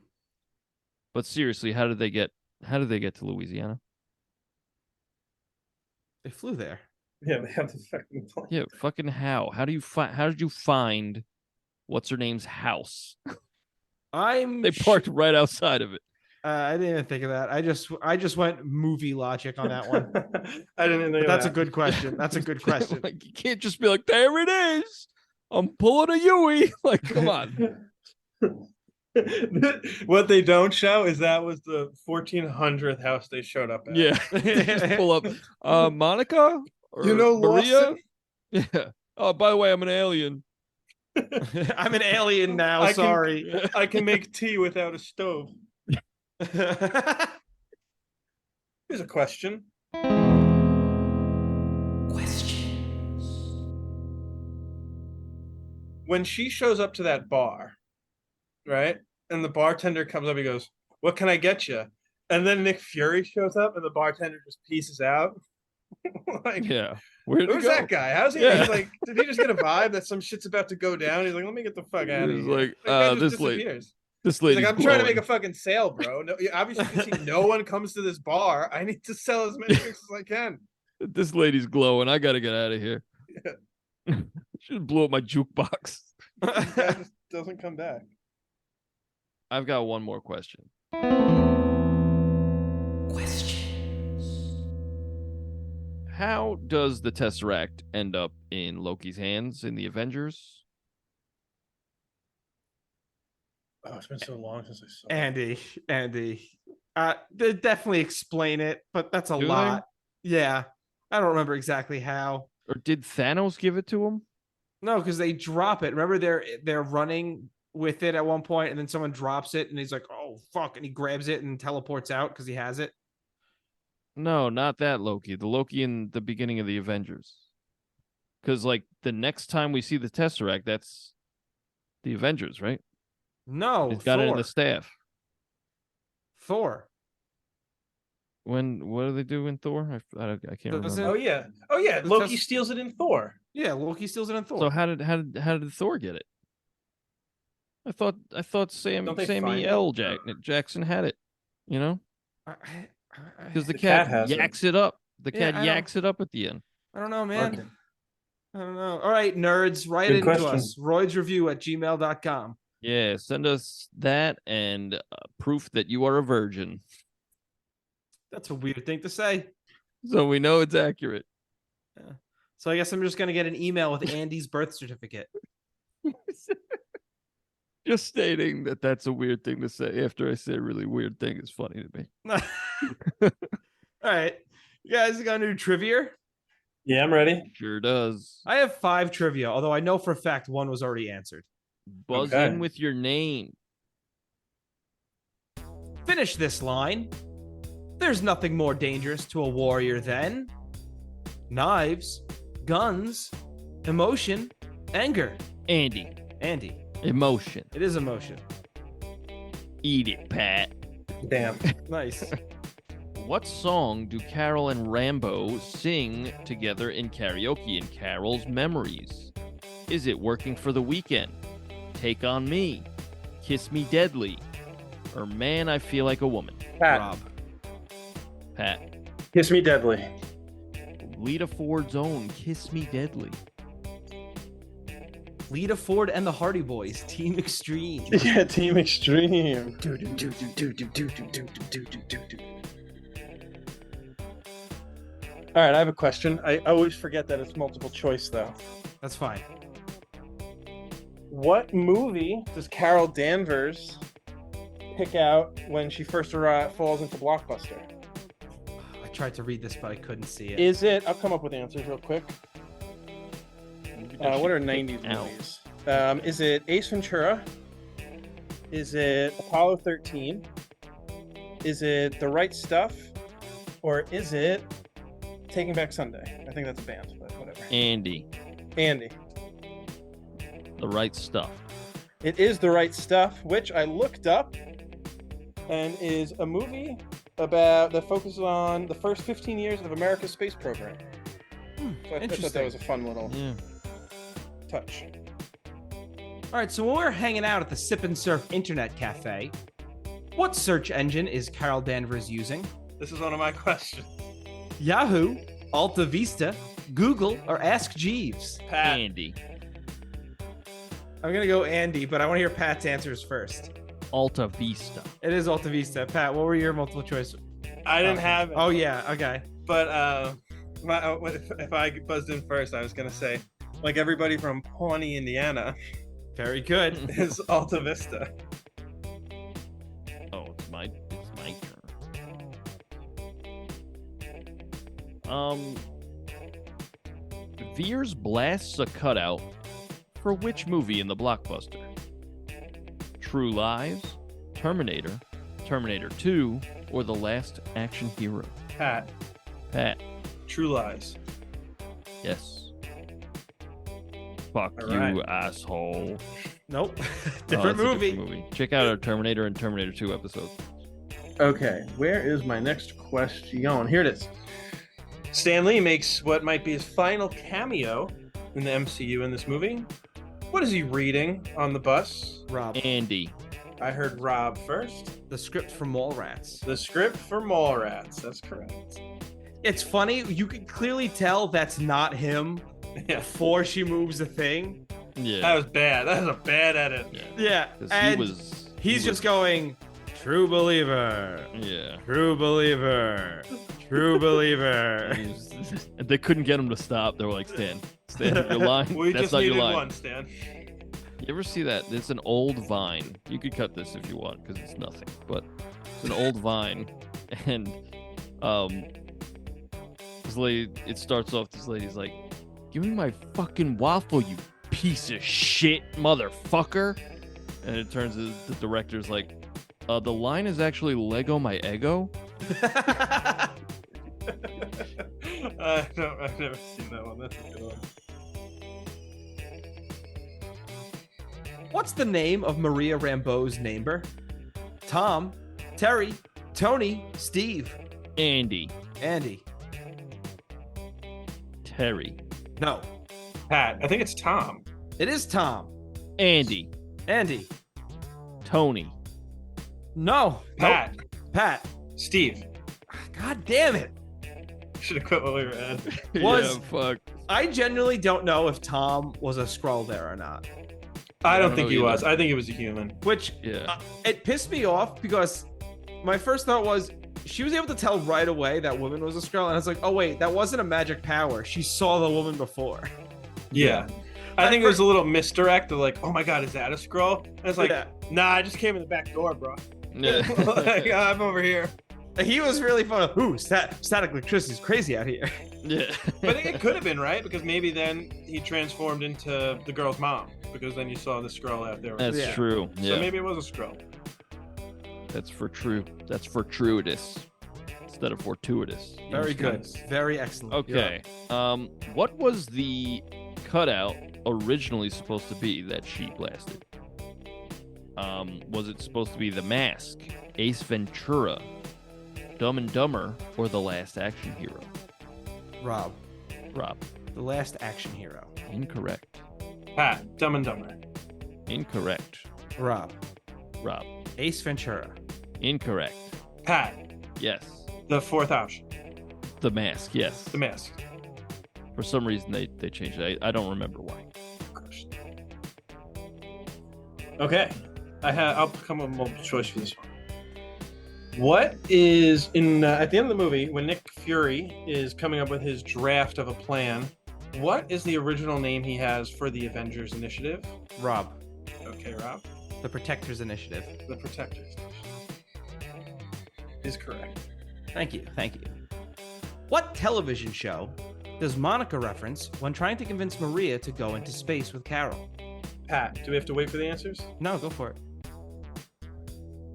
But seriously, how did they get to Louisiana?
They flew there.
Yeah, they have the fucking plane.
Yeah, fucking how? How did you find what's her name's house? They parked right outside of it.
I didn't even think of that. I just went movie logic on that one.
I didn't think
That's a good question. That's a good question.
Like, you can't just be like, there it is. I'm pulling a Yui. Like, come on.
What they don't show is that was the 1400th house they showed up at.
Yeah. Just pull up Monica or
Maria?
Yeah. Oh, by the way, I'm an alien.
I'm an alien now. Sorry.
I can make tea without a stove. Here's a question. When she shows up to that bar, right? And the bartender comes up, he goes, "What can I get you?" And then Nick Fury shows up and the bartender just pieces out. Like,
Yeah. Where'd he
who's
go?
that guy? How's he?
Yeah.
He's like, did he just get a vibe that some shit's about to go down? He's like, let me get the fuck out of
He's
here.
like,
The guy just
this
disappears.
This
He's
lady's
like, I'm trying to make
glowing.
a fucking sale, bro. No, obviously, you can see no one comes to this bar. I need to sell as many drinks as I can.
This lady's glowing. I gotta get out of here.
Yeah.
Should blew up my jukebox.
This guy just doesn't come back.
I've got one more question. How does the Tesseract end up in Loki's hands in the Avengers?
Oh, it's been so long since I saw
Andy. They definitely explain it, but that's a
Do they?
lot. Yeah. I don't remember exactly how.
Or did Thanos give it to him?
No, because they drop it. Remember, they're running with it at one point, and then someone drops it, and he's like, "Oh fuck!" and he grabs it and teleports out because he has it.
No, not that Loki. The Loki in the beginning of the Avengers. Because, like, the next time we see the Tesseract, that's the Avengers, right?
No,
He's got it in
Thor.
the staff.
Thor.
What do they do in Thor? I can't
Doesn't-
remember.
Oh yeah.
The
Loki
Tess-
steals it in Thor.
Yeah, Loki steals it in Thor.
So how did Thor get it? I thought
Don't they
Sammy
find
L.
it?
Jackson had it, you know, because the
The cat
cat
has it.
yaks it up. The
Yeah,
cat
I
yaks it up at the end.
I don't know, man.
Okay.
I don't know. All right, nerds, write
Good
into
question.
us. roydsreview@gmail.com.
Yeah, send us that and proof that you are a virgin,
That's a weird thing to say.
so we know it's accurate.
So I guess I'm just gonna get an email with Andy's birth certificate.
Just stating that that's a weird thing to say after I say a really weird thing is funny to me.
All right, you guys got new trivia?
Yeah, I'm ready.
Sure does.
I have 5 trivia, although I know for a fact one was already answered.
Buzz
Okay.
in with your name.
Finish this line. There's nothing more dangerous to a warrior than knives, guns, emotion, anger.
Andy,
Andy,
emotion.
it is emotion.
Eat it, Pat.
Damn.
Nice.
What song do Carol and Rambo sing together in karaoke in Carol's Memories? Is it Working for the Weekend? Take on Me? Kiss Me Deadly? Or Man, I Feel Like a Woman?
Pat.
Rob.
Pat.
Kiss Me Deadly.
Lita Ford's own Kiss Me Deadly. Lita Ford and the Hardy Boys, Team Extreme.
Yeah, Team Extreme. All right, I have a question. I always forget that it's multiple choice, though.
That's fine.
What movie does Carol Danvers pick out when she first falls into Blockbuster?
I tried to read this, but I couldn't see it.
Is it? I'll come up with answers real quick. What are 90s
Ow.
movies? Is it Ace Ventura? Is it Apollo 13? Is it The Right Stuff? Or is it Taking Back Sunday? I think that's a band, but whatever.
Andy.
Andy.
The Right Stuff.
It is The Right Stuff, which I looked up and is a movie about that focuses on the first 15 years of America's space program. So I thought that was a fun little
Yeah.
touch.
All right, so when we're hanging out at the Sip and Surf Internet Cafe, what search engine is Carol Danvers using?
This is one of my questions.
Yahoo, Alta Vista, Google, or Ask Jeeves?
Pat.
Andy.
I'm going to go Andy, but I want to hear Pat's answers first.
Alta Vista.
It is Alta Vista. Pat, what were your multiple choice?
I didn't have it.
Oh, yeah, okay.
But if I buzzed in first, I was gonna say, like everybody from Pawnee, Indiana,
Very good.
is Alta Vista.
Oh, it's my turn. Veers blasts a cutout for which movie in the blockbuster? True Lies, Terminator, Terminator 2, or The Last Action Hero?
Pat.
Pat.
True Lies.
Yes. Fuck
All
you,
right.
asshole.
Nope.
Oh,
different
that's a
movie.
different movie. Check out our Terminator and Terminator 2 episodes.
Okay, where is my next question? Here it is. Stan Lee makes what might be his final cameo in the MCU in this movie. What is he reading on the bus?
Rob.
Andy.
I heard Rob first.
The script for Mallrats.
The script for Mallrats. That's correct.
It's funny. You can clearly tell that's not him
Yeah,
before she moves the thing.
Yeah.
that was bad. That was a bad edit.
Yeah.
'Cause
And
he
he's
was-
just going, true believer,
Yeah.
true believer, true believer.
And they couldn't get him to stop. They were like, Stan, your line.
We
That's
just
not your
needed
line.
one, Stan.
You ever see that? It's an old Vine. You could cut this if you want because it's nothing. But it's an old Vine, and this lady. It starts off. This lady's like, "Give me my fucking waffle, you piece of shit, motherfucker!" And it turns to the director's like, "The line is actually Lego my ego."
No, I've never seen that one. That's a good one.
What's the name of Maria Rambeau's neighbor? Tom, Terry, Tony, Steve,
Andy,
Andy.
Terry,
No,
Pat. I think it's Tom.
it is Tom.
Andy,
Andy.
Tony.
No,
Pat.
Nope. Pat.
Steve.
God damn it.
Should have quit while we were at.
Was-
Yeah, fuck.
I genuinely don't know if Tom was a Skrull there or not.
I don't
don't
think
know
he
either.
was. I think he was a human.
Which
Yeah.
it pissed me off because my first thought was she was able to tell right away that woman was a Skrull, and I was like, oh wait, that wasn't a magic power. She saw the woman before.
Yeah. I think it was a little misdirect of like, oh my god, is that a scroll? And it's like,
Yeah.
nah, I just came in the back door, bro.
Yeah.
Like, I'm over here.
He was really fun. Ooh, static electricity's crazy out here.
Yeah.
But it could have been, right? Because maybe then he transformed into the girl's mom. Because then you saw the scroll out there.
That's
Yeah.
true.
So
Yeah.
maybe it was a scroll.
That's for true. That's fortuitous instead of fortuitous.
Very good.
Nice.
Very excellent.
Okay. What was the cutout originally supposed to be that she blasted? Was it supposed to be The Mask, Ace Ventura, Dumb and Dumber, or The Last Action Hero?
Rob,
Rob.
the last action hero.
Incorrect.
Pat, Dumb and Dumber.
Incorrect.
Rob,
Rob.
Ace Ventura.
Incorrect.
Pat,
Yes.
the fourth option.
The Mask. Yes.
The mask.
For some reason they changed it. I don't remember why.
Okay. I'll come with multiple choice for this one. What is in at the end of the movie when Nick Fury is coming up with his draft of a plan? What is the original name he has for the Avengers Initiative?
Rob,
Okay, Rob.
the Protectors Initiative.
The Protectors is correct.
Thank you. Thank you. What television show does Monica reference when trying to convince Maria to go into space with Carol?
Pat, do we have to wait for the answers?
No, go for it.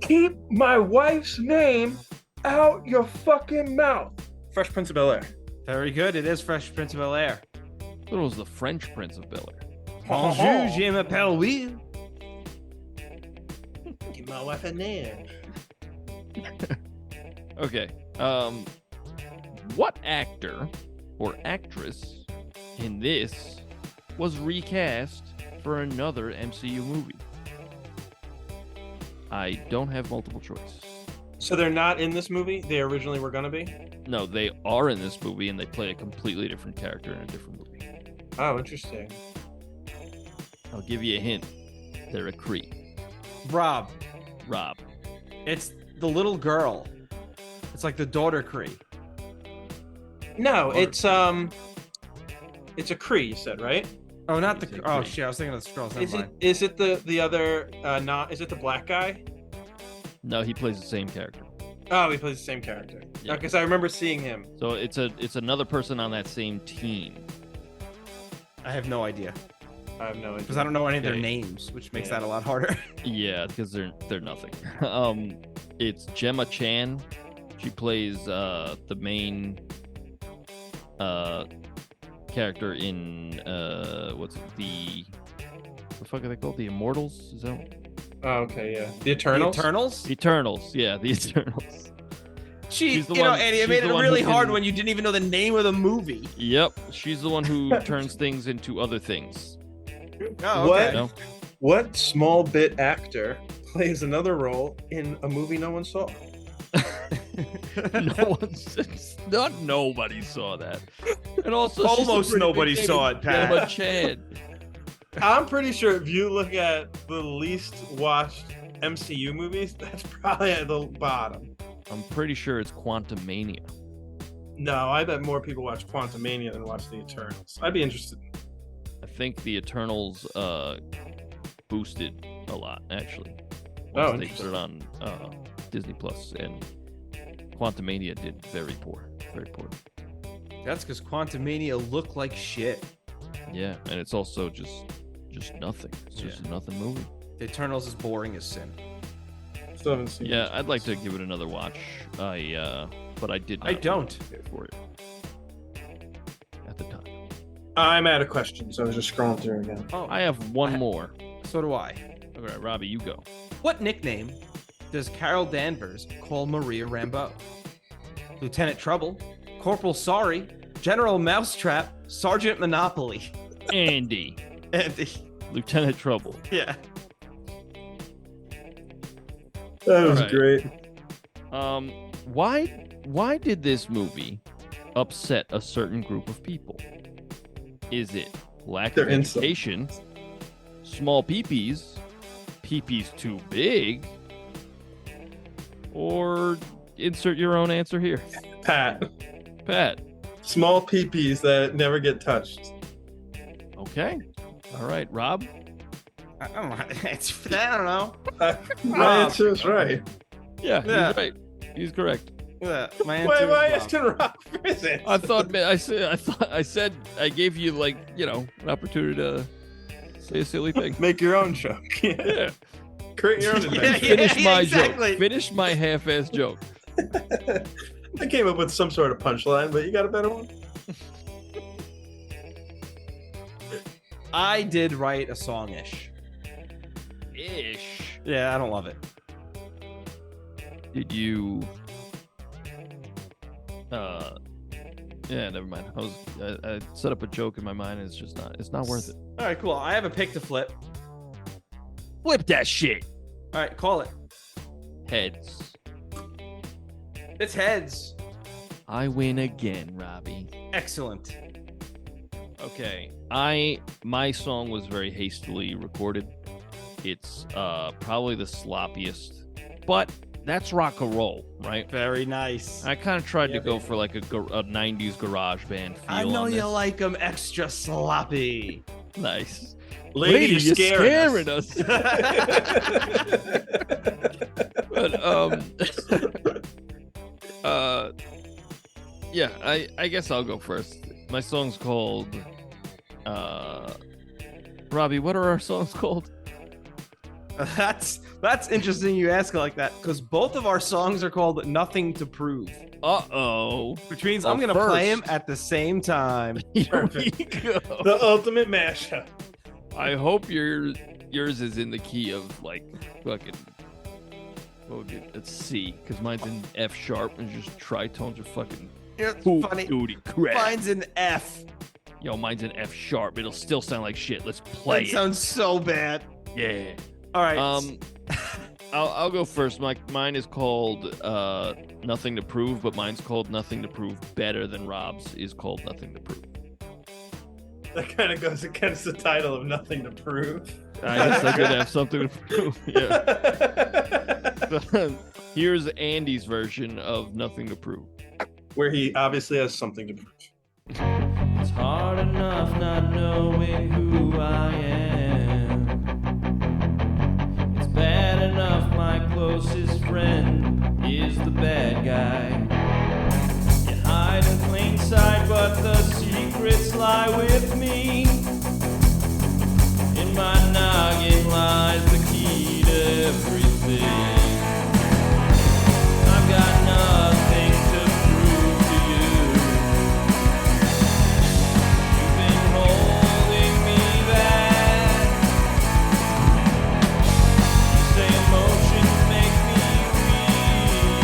Keep my wife's name out your fucking mouth. Fresh Prince of Bel-Air.
Very good. It is Fresh Prince of Bel-Air.
I thought it was the French Prince of Bel-Air.
Bonjour, je m'appelle Will.
Keep my wife a name.
Okay. What actor or actress in this was recast for another MCU movie? I don't have multiple choice.
So they're not in this movie? They originally were gonna be?
No, they are in this movie and they play a completely different character in a different movie.
Oh, interesting.
I'll give you a hint. They're a Cree.
Rob,
Rob.
it's the little girl. It's like the daughter Cree.
No,
Or-
it's a Kree, you said, right?
Oh, not
It's
the.
a
Oh
Cree.
shit! I was thinking of the Skrulls.
Is
Never
it
mind.
is it the other not is it the black guy?
No, he plays the same character.
Oh, he plays the same character.
Yeah.
Because I remember seeing him.
So it's another person on that same team.
I have no idea
I have no idea.
because I don't know any of their
Okay.
names, which makes
Yeah.
that a lot harder.
Yeah, because they're nothing. It's Gemma Chan. She plays the main character in what's it, the fuck are they called? The Immortals? Is that
Oh, okay, yeah. The
The
Eternals.
Eternals.
Eternals? Yeah, the Eternals. She's the
you know,
one-
Andy,
she's
it made
the
it
one
really
who
hard
can-
when you didn't even know the name of the movie.
Yep, she's the one who turns things into other things.
Oh,
What?
okay.
You know?
What small bit actor plays another role in a movie no one saw?
No not nobody saw that. And also, she's a
Almost
pretty big
nobody
lady.
saw it,
Give him
Pat.
a chance.
I'm pretty sure if you look at the least watched MCU movies, that's probably at the bottom.
I'm pretty sure it's Quantumania.
No, I bet more people watch Quantumania than watch The Eternals. I'd be interested.
I think the Eternals boosted a lot actually.
Oh,
Once they
interesting.
put it on Disney Plus, and Quantumania did very poor, very poor.
That's because Quantumania looked like shit.
Yeah, and it's also just nothing. It's just a nothing movie.
The Eternals is boring as sin.
Still haven't seen
Yeah,
it.
I'd like to give it another watch. But I did not.
I don't.
care for it at the time.
I'm out of questions. I was just scrolling through again.
Oh,
I have one more.
so do I.
All right, Robbie, you go.
What nickname does Carol Danvers call Maria Rambeau? Lieutenant Trouble, Corporal Sorry, General Mousetrap, Sergeant Monopoly.
Andy,
Andy.
Lieutenant Trouble.
Yeah.
That was
Alright.
great.
Why did this movie upset a certain group of people? Is it lack
They're
of education, small peepees, peepees too big, or insert your own answer here?
Pat,
Pat.
small peepees that never get touched.
Okay. All right, Rob.
I don't know. I don't know.
My answer is right.
Yeah,
Yeah.
he's right. He's correct.
Yeah, my
Why
answer
am I
is Rob.
asking Rob for his answer?
I said I gave you like, an opportunity to say a silly thing.
Make your own joke. Yeah.
Yeah.
Create your own
Yeah,
adventure.
Finish my
exactly.
joke. Finish my half-ass joke.
I came up with some sort of punchline, but you got a better one?
I did write a song-ish.
Ish.
Yeah, I don't love it.
Did you? Yeah, never mind. I set up a joke in my mind, and it's not worth it.
All right, cool. I have a pick to flip.
Flip that shit.
All right, call it.
Heads.
It's heads.
I win again, Robbie.
Excellent.
Okay. My song was very hastily recorded. It's probably the sloppiest, but that's rock and roll, right?
Very nice.
I kind of tried
Yeah,
to go
baby.
for like a 90s garage band feel.
I know
on
you
this.
like them extra sloppy.
Nice.
Lady, you're scaring us.
But yeah, I guess I'll go first. My song's called Robbie, what are our songs called?
That's interesting you ask it like that, because both of our songs are called Nothing to Prove,
Uh-oh.
which means
Well,
I'm going to play them
first-
at the same time.
Here we go.
The ultimate mashup.
I hope yours is in the key of like fucking it's C, because mine's in F sharp and just tritones are fucking
It's
poop
funny.
duty crap.
Mine's an F.
Yo, mine's an F sharp. It'll still sound like shit. Let's play
That
it.
sounds so bad.
Yeah.
All right.
I'll go first. Mine is called Nothing to Prove, but mine's called Nothing to Prove better than Rob's is called Nothing to Prove.
That kind of goes against the title of Nothing to Prove.
I guess I did have something to prove. Yeah. Here's Andy's version of Nothing to Prove.
Where he obviously has something to prove.
It's hard enough not knowing who I am. It's bad enough my closest friend is the bad guy. You hide in plain sight, but the secrets lie with me. In my noggin lies the key to everything. I've got nothing to prove to you. You've been holding me back. You say emotions make me weak.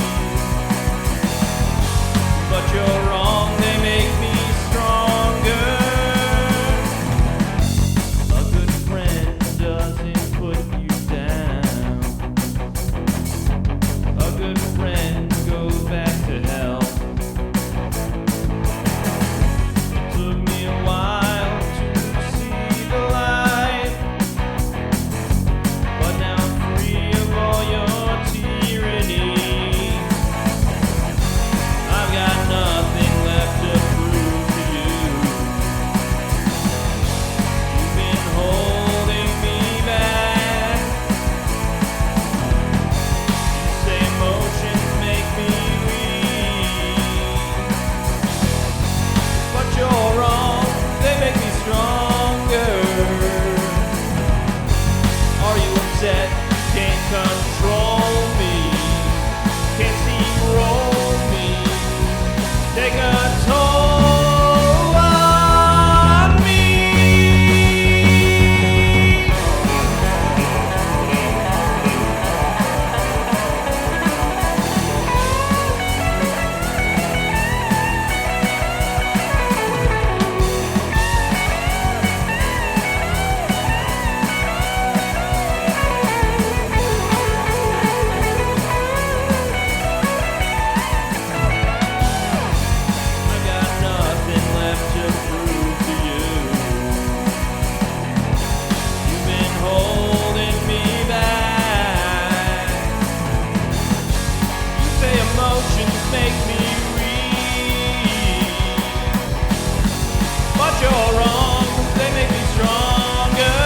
but you're wrong. They make me stronger.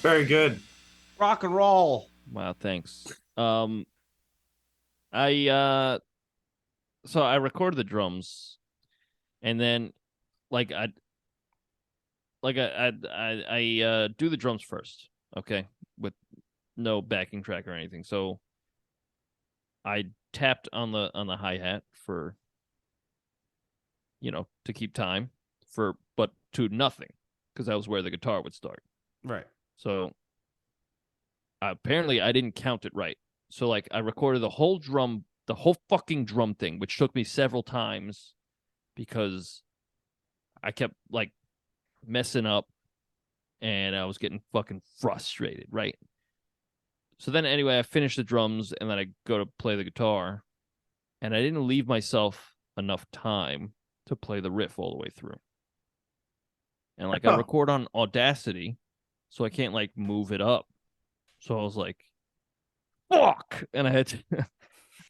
Very good.
Rock and roll.
Wow, thanks. I so I recorded the drums, and then like I do the drums first, okay, with no backing track or anything. So I tapped on the hi-hat for, to keep time, but to nothing, because that was where the guitar would start.
Right.
So apparently I didn't count it right. So like I recorded the whole fucking drum thing, which took me several times because I kept like messing up and I was getting fucking frustrated, right? So then anyway, I finished the drums and then I go to play the guitar, and I didn't leave myself enough time to play the riff all the way through. And like I record on Audacity, so I can't like move it up. So I was like, fuck. And I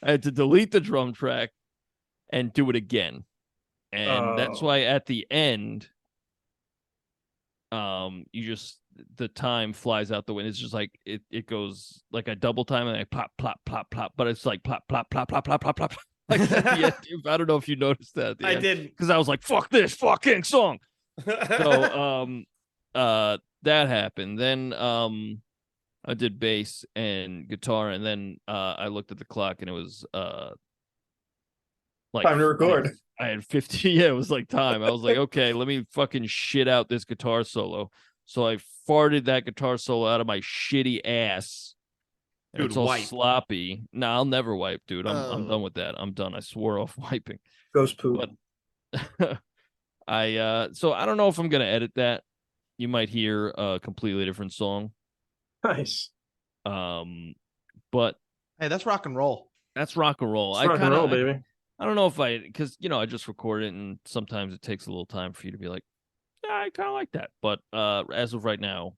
had to delete the drum track and do it again. And that's why at the end, the time flies out the window. It's just like it goes like a double time and I plop, plop, plop, plop, but it's like plop, plop, plop, plop, plop, plop, plop. Like at the end, I don't know if you noticed that.
I didn't,
because I was like, fuck this fucking song. So that happened. Then I did bass and guitar, and then I looked at the clock and it was like
time to record.
I had 50. Yeah, it was like time. I was like, okay, let me fucking shit out this guitar solo. So I farted that guitar solo out of my shitty ass. And
Dude,
it's all
wipe.
sloppy. No, I'll never wipe, dude. I'm done with that. I'm done. I swore off wiping.
Ghost poop.
But so I don't know if I'm gonna edit that. You might hear a completely different song.
Nice.
But
hey, that's rock and roll.
that's rock and roll.
It's rock and roll, baby.
I don't know if because I just record it, and sometimes it takes a little time for you to be like, yeah, I kind of like that. But as of right now,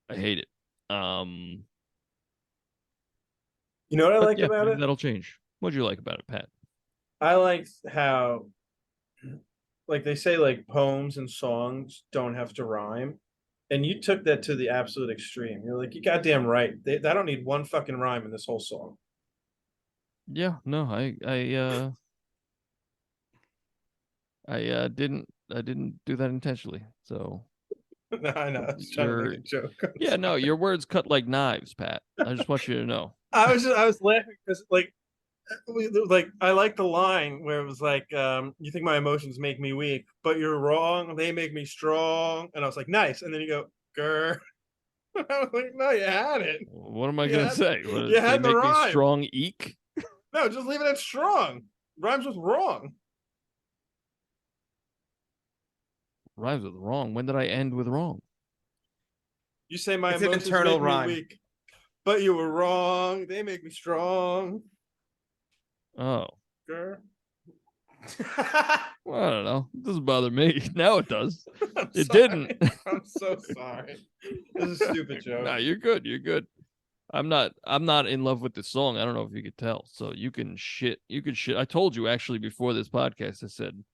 I hate it.
You know what I like about
maybe
it?
That'll change. What'd you like about it, Pat?
I like how, like they say, like poems and songs don't have to rhyme, and you took that to the absolute extreme. You're like, you goddamn right. I don't need one fucking rhyme in this whole song.
Yeah, no, I didn't do that intentionally. So
No, I know. I was trying to make a joke.
yeah, no, your words cut like knives, Pat. I just want you to know.
I was laughing because I like the line where it was like, you think my emotions make me weak, but you're wrong. They make me strong. And I was like, nice. And then you go, grr. I was like, no, you had it.
What am I gonna say?
You had
they
the
make me
rhyme.
strong eek?
No, just leave it at strong. Rhymes with wrong.
Rhymes with wrong. When did I end with wrong?
You say my
It's an
emotions
internal
make
rhyme.
me weak, but you were wrong. They make me strong.
Oh.
Grr.
Well, I don't know. It doesn't bother me. Now it does. It
Sorry.
didn't.
I'm so sorry. This is a stupid joke.
No, you're good. You're good. I'm not in love with the song. I don't know if you could tell. So you can shit. I told you actually before this podcast, I said,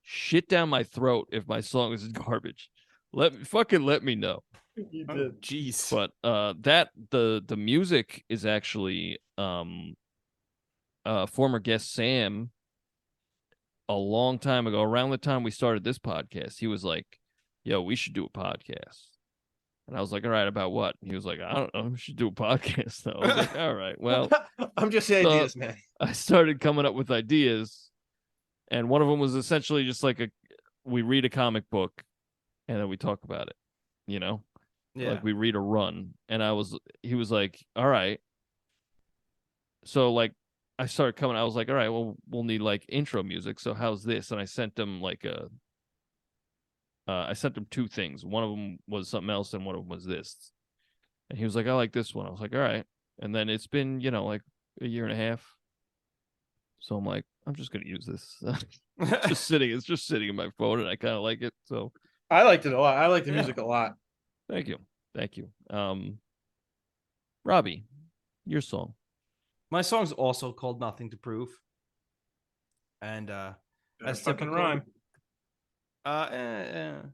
shit down my throat if my song is garbage. Let me know.
You did.
Jeez.
But the music is actually former guest Sam a long time ago, around the time we started this podcast. He was like, yo, we should do a podcast. And I was like, all right, about what? He was like, I don't know, we should do a podcast. I was like, all right, well,
I'm just the ideas, man.
I started coming up with ideas, and one of them was essentially just like we read a comic book and then we talk about it,
Yeah.
like we read a run. And he was like, all right. So like I started coming, I was like, all right, well, we'll need like intro music. So how's this? And I sent him I sent him two things. One of them was something else, and one of them was this. And he was like, I like this one. I was like, all right. And then it's been, like a year and a half. So I'm like, I'm just gonna use this. It's just sitting in my phone, and I kind of like it. So
I liked it a lot. I like the music a lot.
thank you. Robbie, your song.
My song's also called Nothing to Prove. And
Better
As
fucking
typical.
rhyme.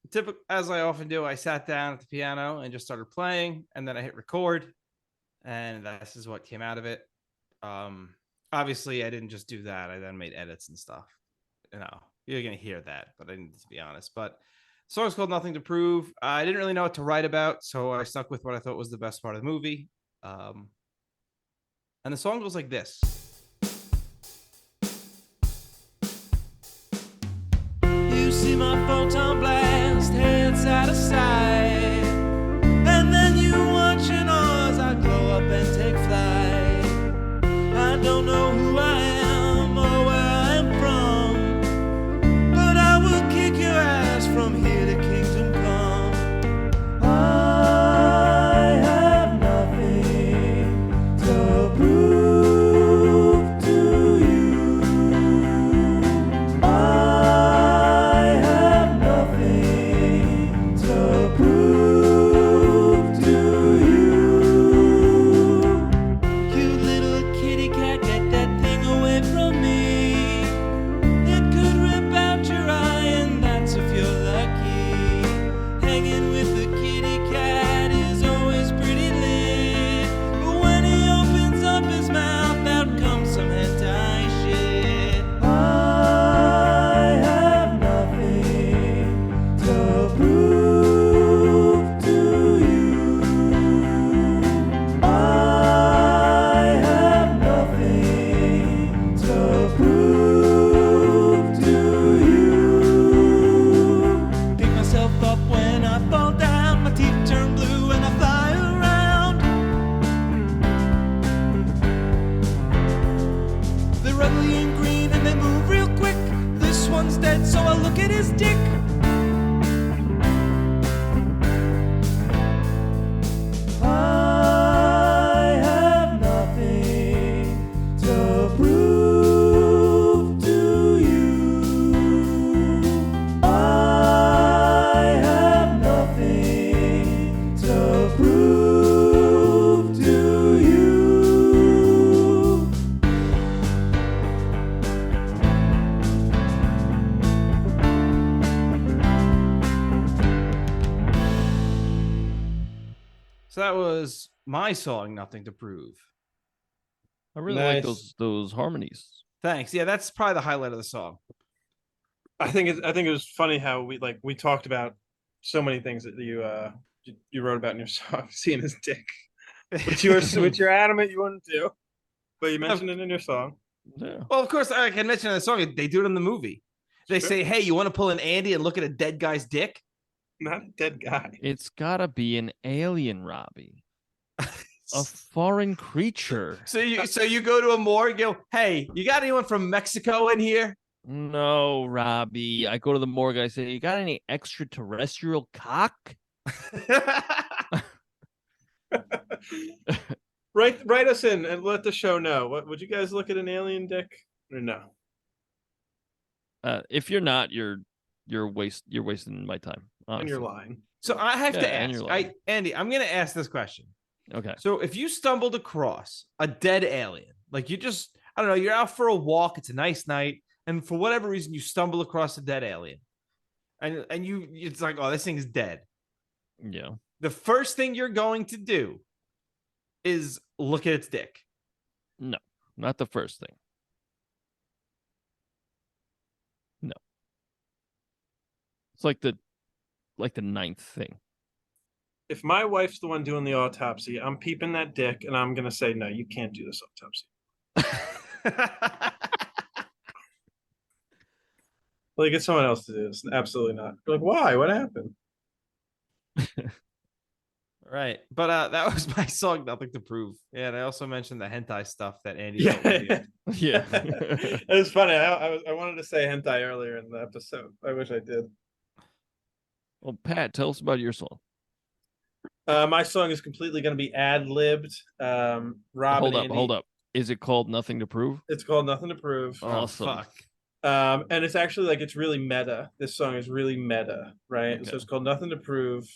Typical as I often do, I sat down at the piano and just started playing, and then I hit record, and this is what came out of it. Obviously, I didn't just do that. I then made edits and stuff. You're gonna hear that, but I didn't, to be honest. But the song's called "Nothing to Prove." I didn't really know what to write about, so I stuck with what I thought was the best part of the movie. And the song goes like this. You see my photon blast, head side to side, and then you watch an ours, I glow up and take flight. I don't know who I am or where I am from, but I will kick your ass from here to Kingdom Come. I have nothing to prove to you. I have nothing to prove to you. Cute little kitty cat, get that thing away from me. It could rip out your eye, and that's if you're lucky. Hanging with the kitty cat is always pretty lit, but when he opens up his mouth, out comes some hentai shit. I have nothing to prove to you. I have nothing to prove to you. Pick myself up when I fall down, my teeth turn blue and I fly around. They're ugly and green and they move real quick. This one's dead, so I look at his dick. I have nothing to prove to you. I have nothing to prove to you. So that was my song, "Nothing to Prove."
I really like
Nice.
those harmonies.
Thanks. Yeah, that's probably the highlight of the song.
I think it was funny how we talked about so many things that you wrote about in your song, seeing his dick, which you're adamant you wouldn't do, but you mentioned it in your song.
Yeah.
Well, of course, I can mention in the song. They do it in the movie. They say, "Hey, you want to pull an Andy and look at a dead guy's dick?"
Not a dead guy.
It's gotta be an alien, Robbie. A foreign creature.
So you go to a morgue and go, "Hey, you got anyone from Mexico in here?"
No, Robbie. I go to the morgue. I say, "You got any extraterrestrial cock?"
Write us in and let the show know. What would you guys look at an alien dick or no?
If you're not, you're wasting my time. Honestly.
And you're lying.
So I have to
and
ask,
you're lying.
Andy, I'm going to ask this question.
Okay.
So if you stumbled across a dead alien, like you just, I don't know, you're out for a walk, it's a nice night, and for whatever reason you stumble across a dead alien, and it's like, oh, this thing is dead.
Yeah.
The first thing you're going to do is look at its dick.
No, not the first thing. No. It's like the ninth thing.
If my wife's the one doing the autopsy, I'm peeping that dick and I'm gonna say, no, you can't do this autopsy. Like, get someone else to do this. Absolutely not. Like, why? What happened?
Right. But that was my song, "Nothing to Prove." Yeah, and I also mentioned the hentai stuff that Andy
Yeah.
wrote with you.
Yeah.
It was funny. I wanted to say hentai earlier in the episode. I wish I did.
Well, Pat, tell us about your song.
My song is completely going to be ad-libbed. Rob and Andy.
Hold up. Is it called "Nothing to Prove"?
It's called "Nothing to Prove."
Awesome.
Oh, fuck.
And it's actually like, it's really meta. This song is really meta, right?
Okay.
So it's called "Nothing to Prove,"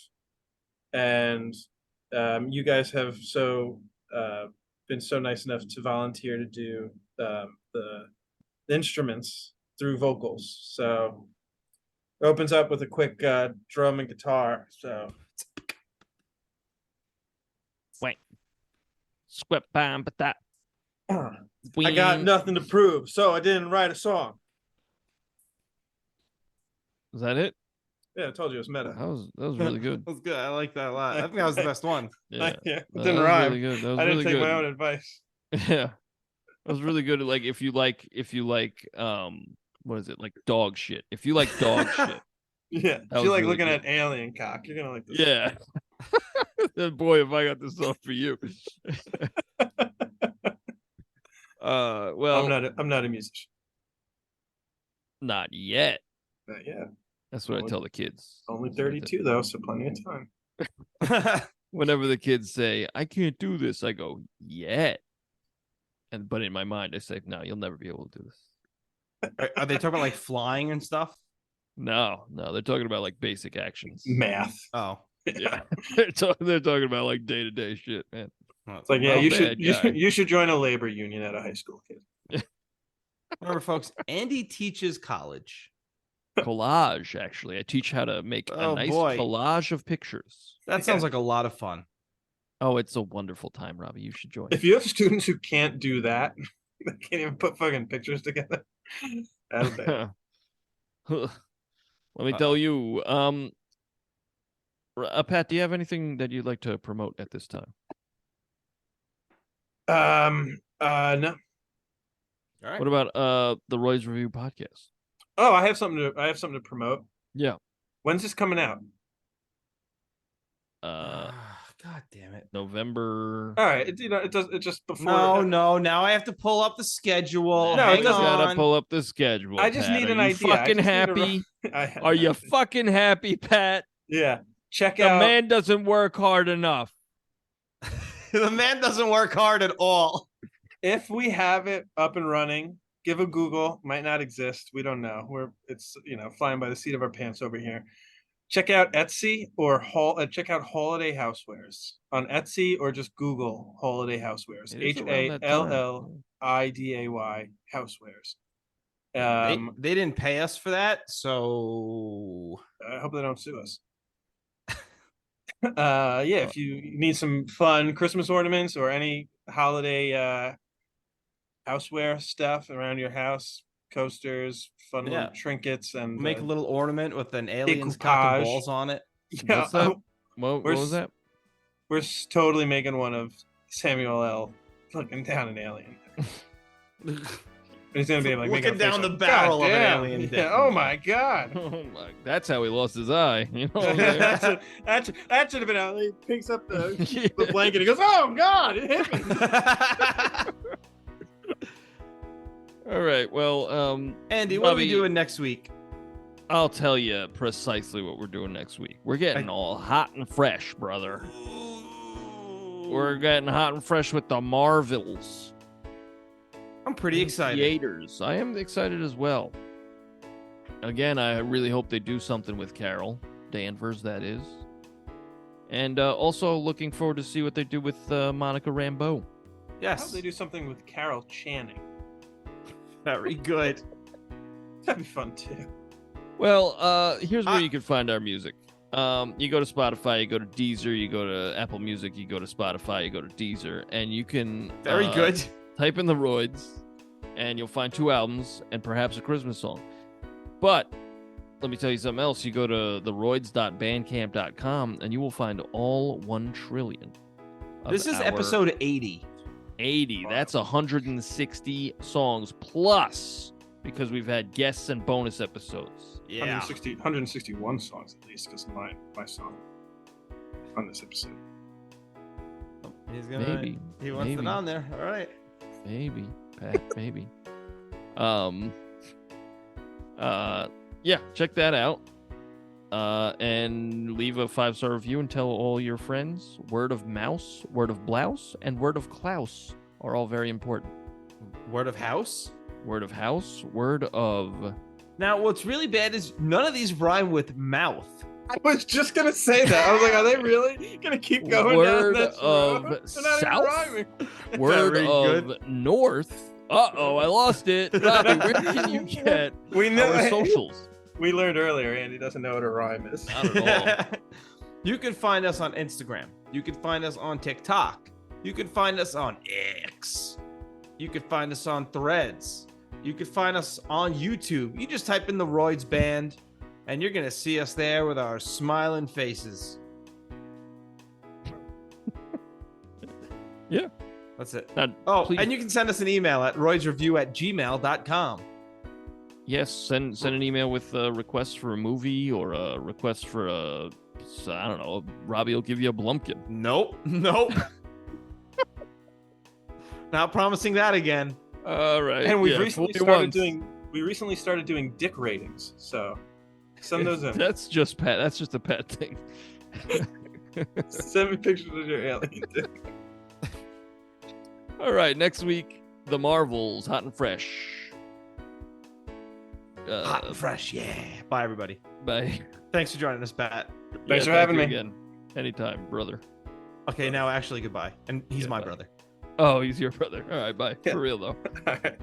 and you guys have been so nice enough to volunteer to do the instruments through vocals. So it opens up with a quick drum and guitar. So
Wait. Squip bam, but that.
I got nothing to prove, so I didn't write a song.
Is that it?
Yeah, I told you it was meta.
That was really good.
That was good. I like that a lot. I think that was the best one.
Yeah,
It
that
didn't
was
rhyme.
really good. That was
I didn't
really
take
good.
my own advice.
Yeah, that was really good. Like if you like what is it, like dog shit? If you like dog shit,
Yeah,
That
if you
was
like
really
looking
good.
at alien cock, you're gonna like this.
yeah. Boy, if I got this off for you. Well,
I'm not a musician.
not yet.
But yeah,
That's what I tell the kids.
only
That's what I tell-
32 though, so plenty of time.
Whenever the kids say, "I can't do this," I go, "Yet." But in my mind, I say, "No, you'll never be able to do this."
Are they talking about like flying and stuff?
No, they're talking about like basic actions.
Math.
Oh,
Yeah, they're talking about like day to day shit, man.
It's like, yeah,
Not
you
bad, guy.
you should join a labor union at a high school, kid.
remember, folks, Andy teaches college.
Collage, actually, I teach how to make a
Oh,
nice
boy.
collage of pictures.
That sounds like a lot of fun.
Oh, it's a wonderful time, Robbie. You should join.
If you have students who can't do that, they can't even put fucking pictures together. That's bad.
Let me tell you, Pat, do you have anything that you'd like to promote at this time?
No.
All right.
What about the Roy's Review podcast?
Oh, I have something to promote.
Yeah.
When's this coming out?
God damn it.
November.
All right, it does it just before.
No. Now I have to pull up the schedule.
No, it
Hang
doesn't.
Gotta
on.
pull up the schedule.
I just
Pat.
need
Are
an
you
idea. I
Fucking
just need a
happy?
I
Are you
have-
fucking happy, Pat?
Yeah. Check
The
out.
man doesn't work hard enough.
The man doesn't work hard at all.
If we have it up and running, give a Google. Might not exist. We don't know. It's flying by the seat of our pants over here. Check out Etsy or check out Holiday Housewares on Etsy, or just Google Holiday Housewares.
It is around that time.
HALLIDAY Housewares.
They didn't pay us for that, so
I hope they don't sue us. If you need some fun Christmas ornaments or any holiday houseware stuff around your house, coasters, fun little trinkets, and
make a little ornament with an alien's cock and
decoupage.
balls on it.
Yeah,
What's that? What
we're
was that?
We're totally making one of Samuel L. looking down an alien. And he's gonna be like
Looking
making a
down
face
the
like,
barrel
"God
of an
damn."
alien
Yeah,
dick.
oh my god.
Oh my! That's how he lost his eye. You know.
that should have been out. He picks up the blanket. He goes, "Oh God, it hit me."
All right. Well,
Andy, what are we
Robbie,
doing next week?
I'll tell you precisely what we're doing next week. We're getting all hot and fresh, brother. We're getting hot and fresh with the Marvels.
I'm pretty excited.
Theaters. I am excited as well. Again, I really hope they do something with Carol Danvers, that is. And also looking forward to see what they do with Monica Rambeau.
I
Yes,
hope they do something with Carol Channing.
very good.
That'd be fun too.
Well, here's where you can find our music. You go to Spotify, you go to Deezer, you go to Apple Music, you go to Spotify, you go to Deezer, and you can
Very good.
type in the Royds, and you'll find 2 albums and perhaps a Christmas song. But let me tell you something else. You go to TheRoydsBandcamp.com, and you will find all 1 trillion.
This is episode 80.
80. That's 160 songs plus, because we've had guests and bonus episodes.
Yeah.
161 songs at least, because my song on this episode.
He's gonna.
Maybe.
He wants
maybe.
it on there. All right.
Maybe, Pat, maybe. Yeah, check that out. And leave a 5-star review and tell all your friends. Word of mouse, word of blouse, and word of Klaus are all very important.
Word of house.
Word of house, word of.
Now, what's really bad is none of these rhyme with mouth.
I was just gonna say that. I was like, are they really gonna keep going
Word
down this
of
road? They're not even
south?
rhyming.
Word
Very
of
good.
north. Uh-oh, I lost it. Robbie, where can you get
We know
our socials?
We learned earlier, Andy doesn't know what a rhyme is.
Not at all.
You can find us on Instagram. You can find us on TikTok. You can find us on X. You can find us on Threads. You can find us on YouTube. You just type in the Royds Band, and you're going to see us there with our smiling faces.
Yeah.
That's it.
Now, please,
and you can send us an email at roydsreview@gmail.com.
yes, send an email with requests for a movie or a request for a, I don't know, Robbie will give you a Blumpkin.
Nope. Not promising that again.
All right.
And
yeah,
recently started doing dick ratings, so send those in.
That's just pet. That's just a pet thing.
Send me pictures of your alien dick.
All right, next week, The Marvels, hot and fresh.
Hot and fresh, yeah. Bye, everybody.
Bye.
Thanks for joining us, Pat.
Thanks for having me
again. Anytime, brother.
Okay, now actually goodbye. And he's my
bye.
brother.
Oh, he's your brother. All right, bye.
Yeah.
For real, though.
All right.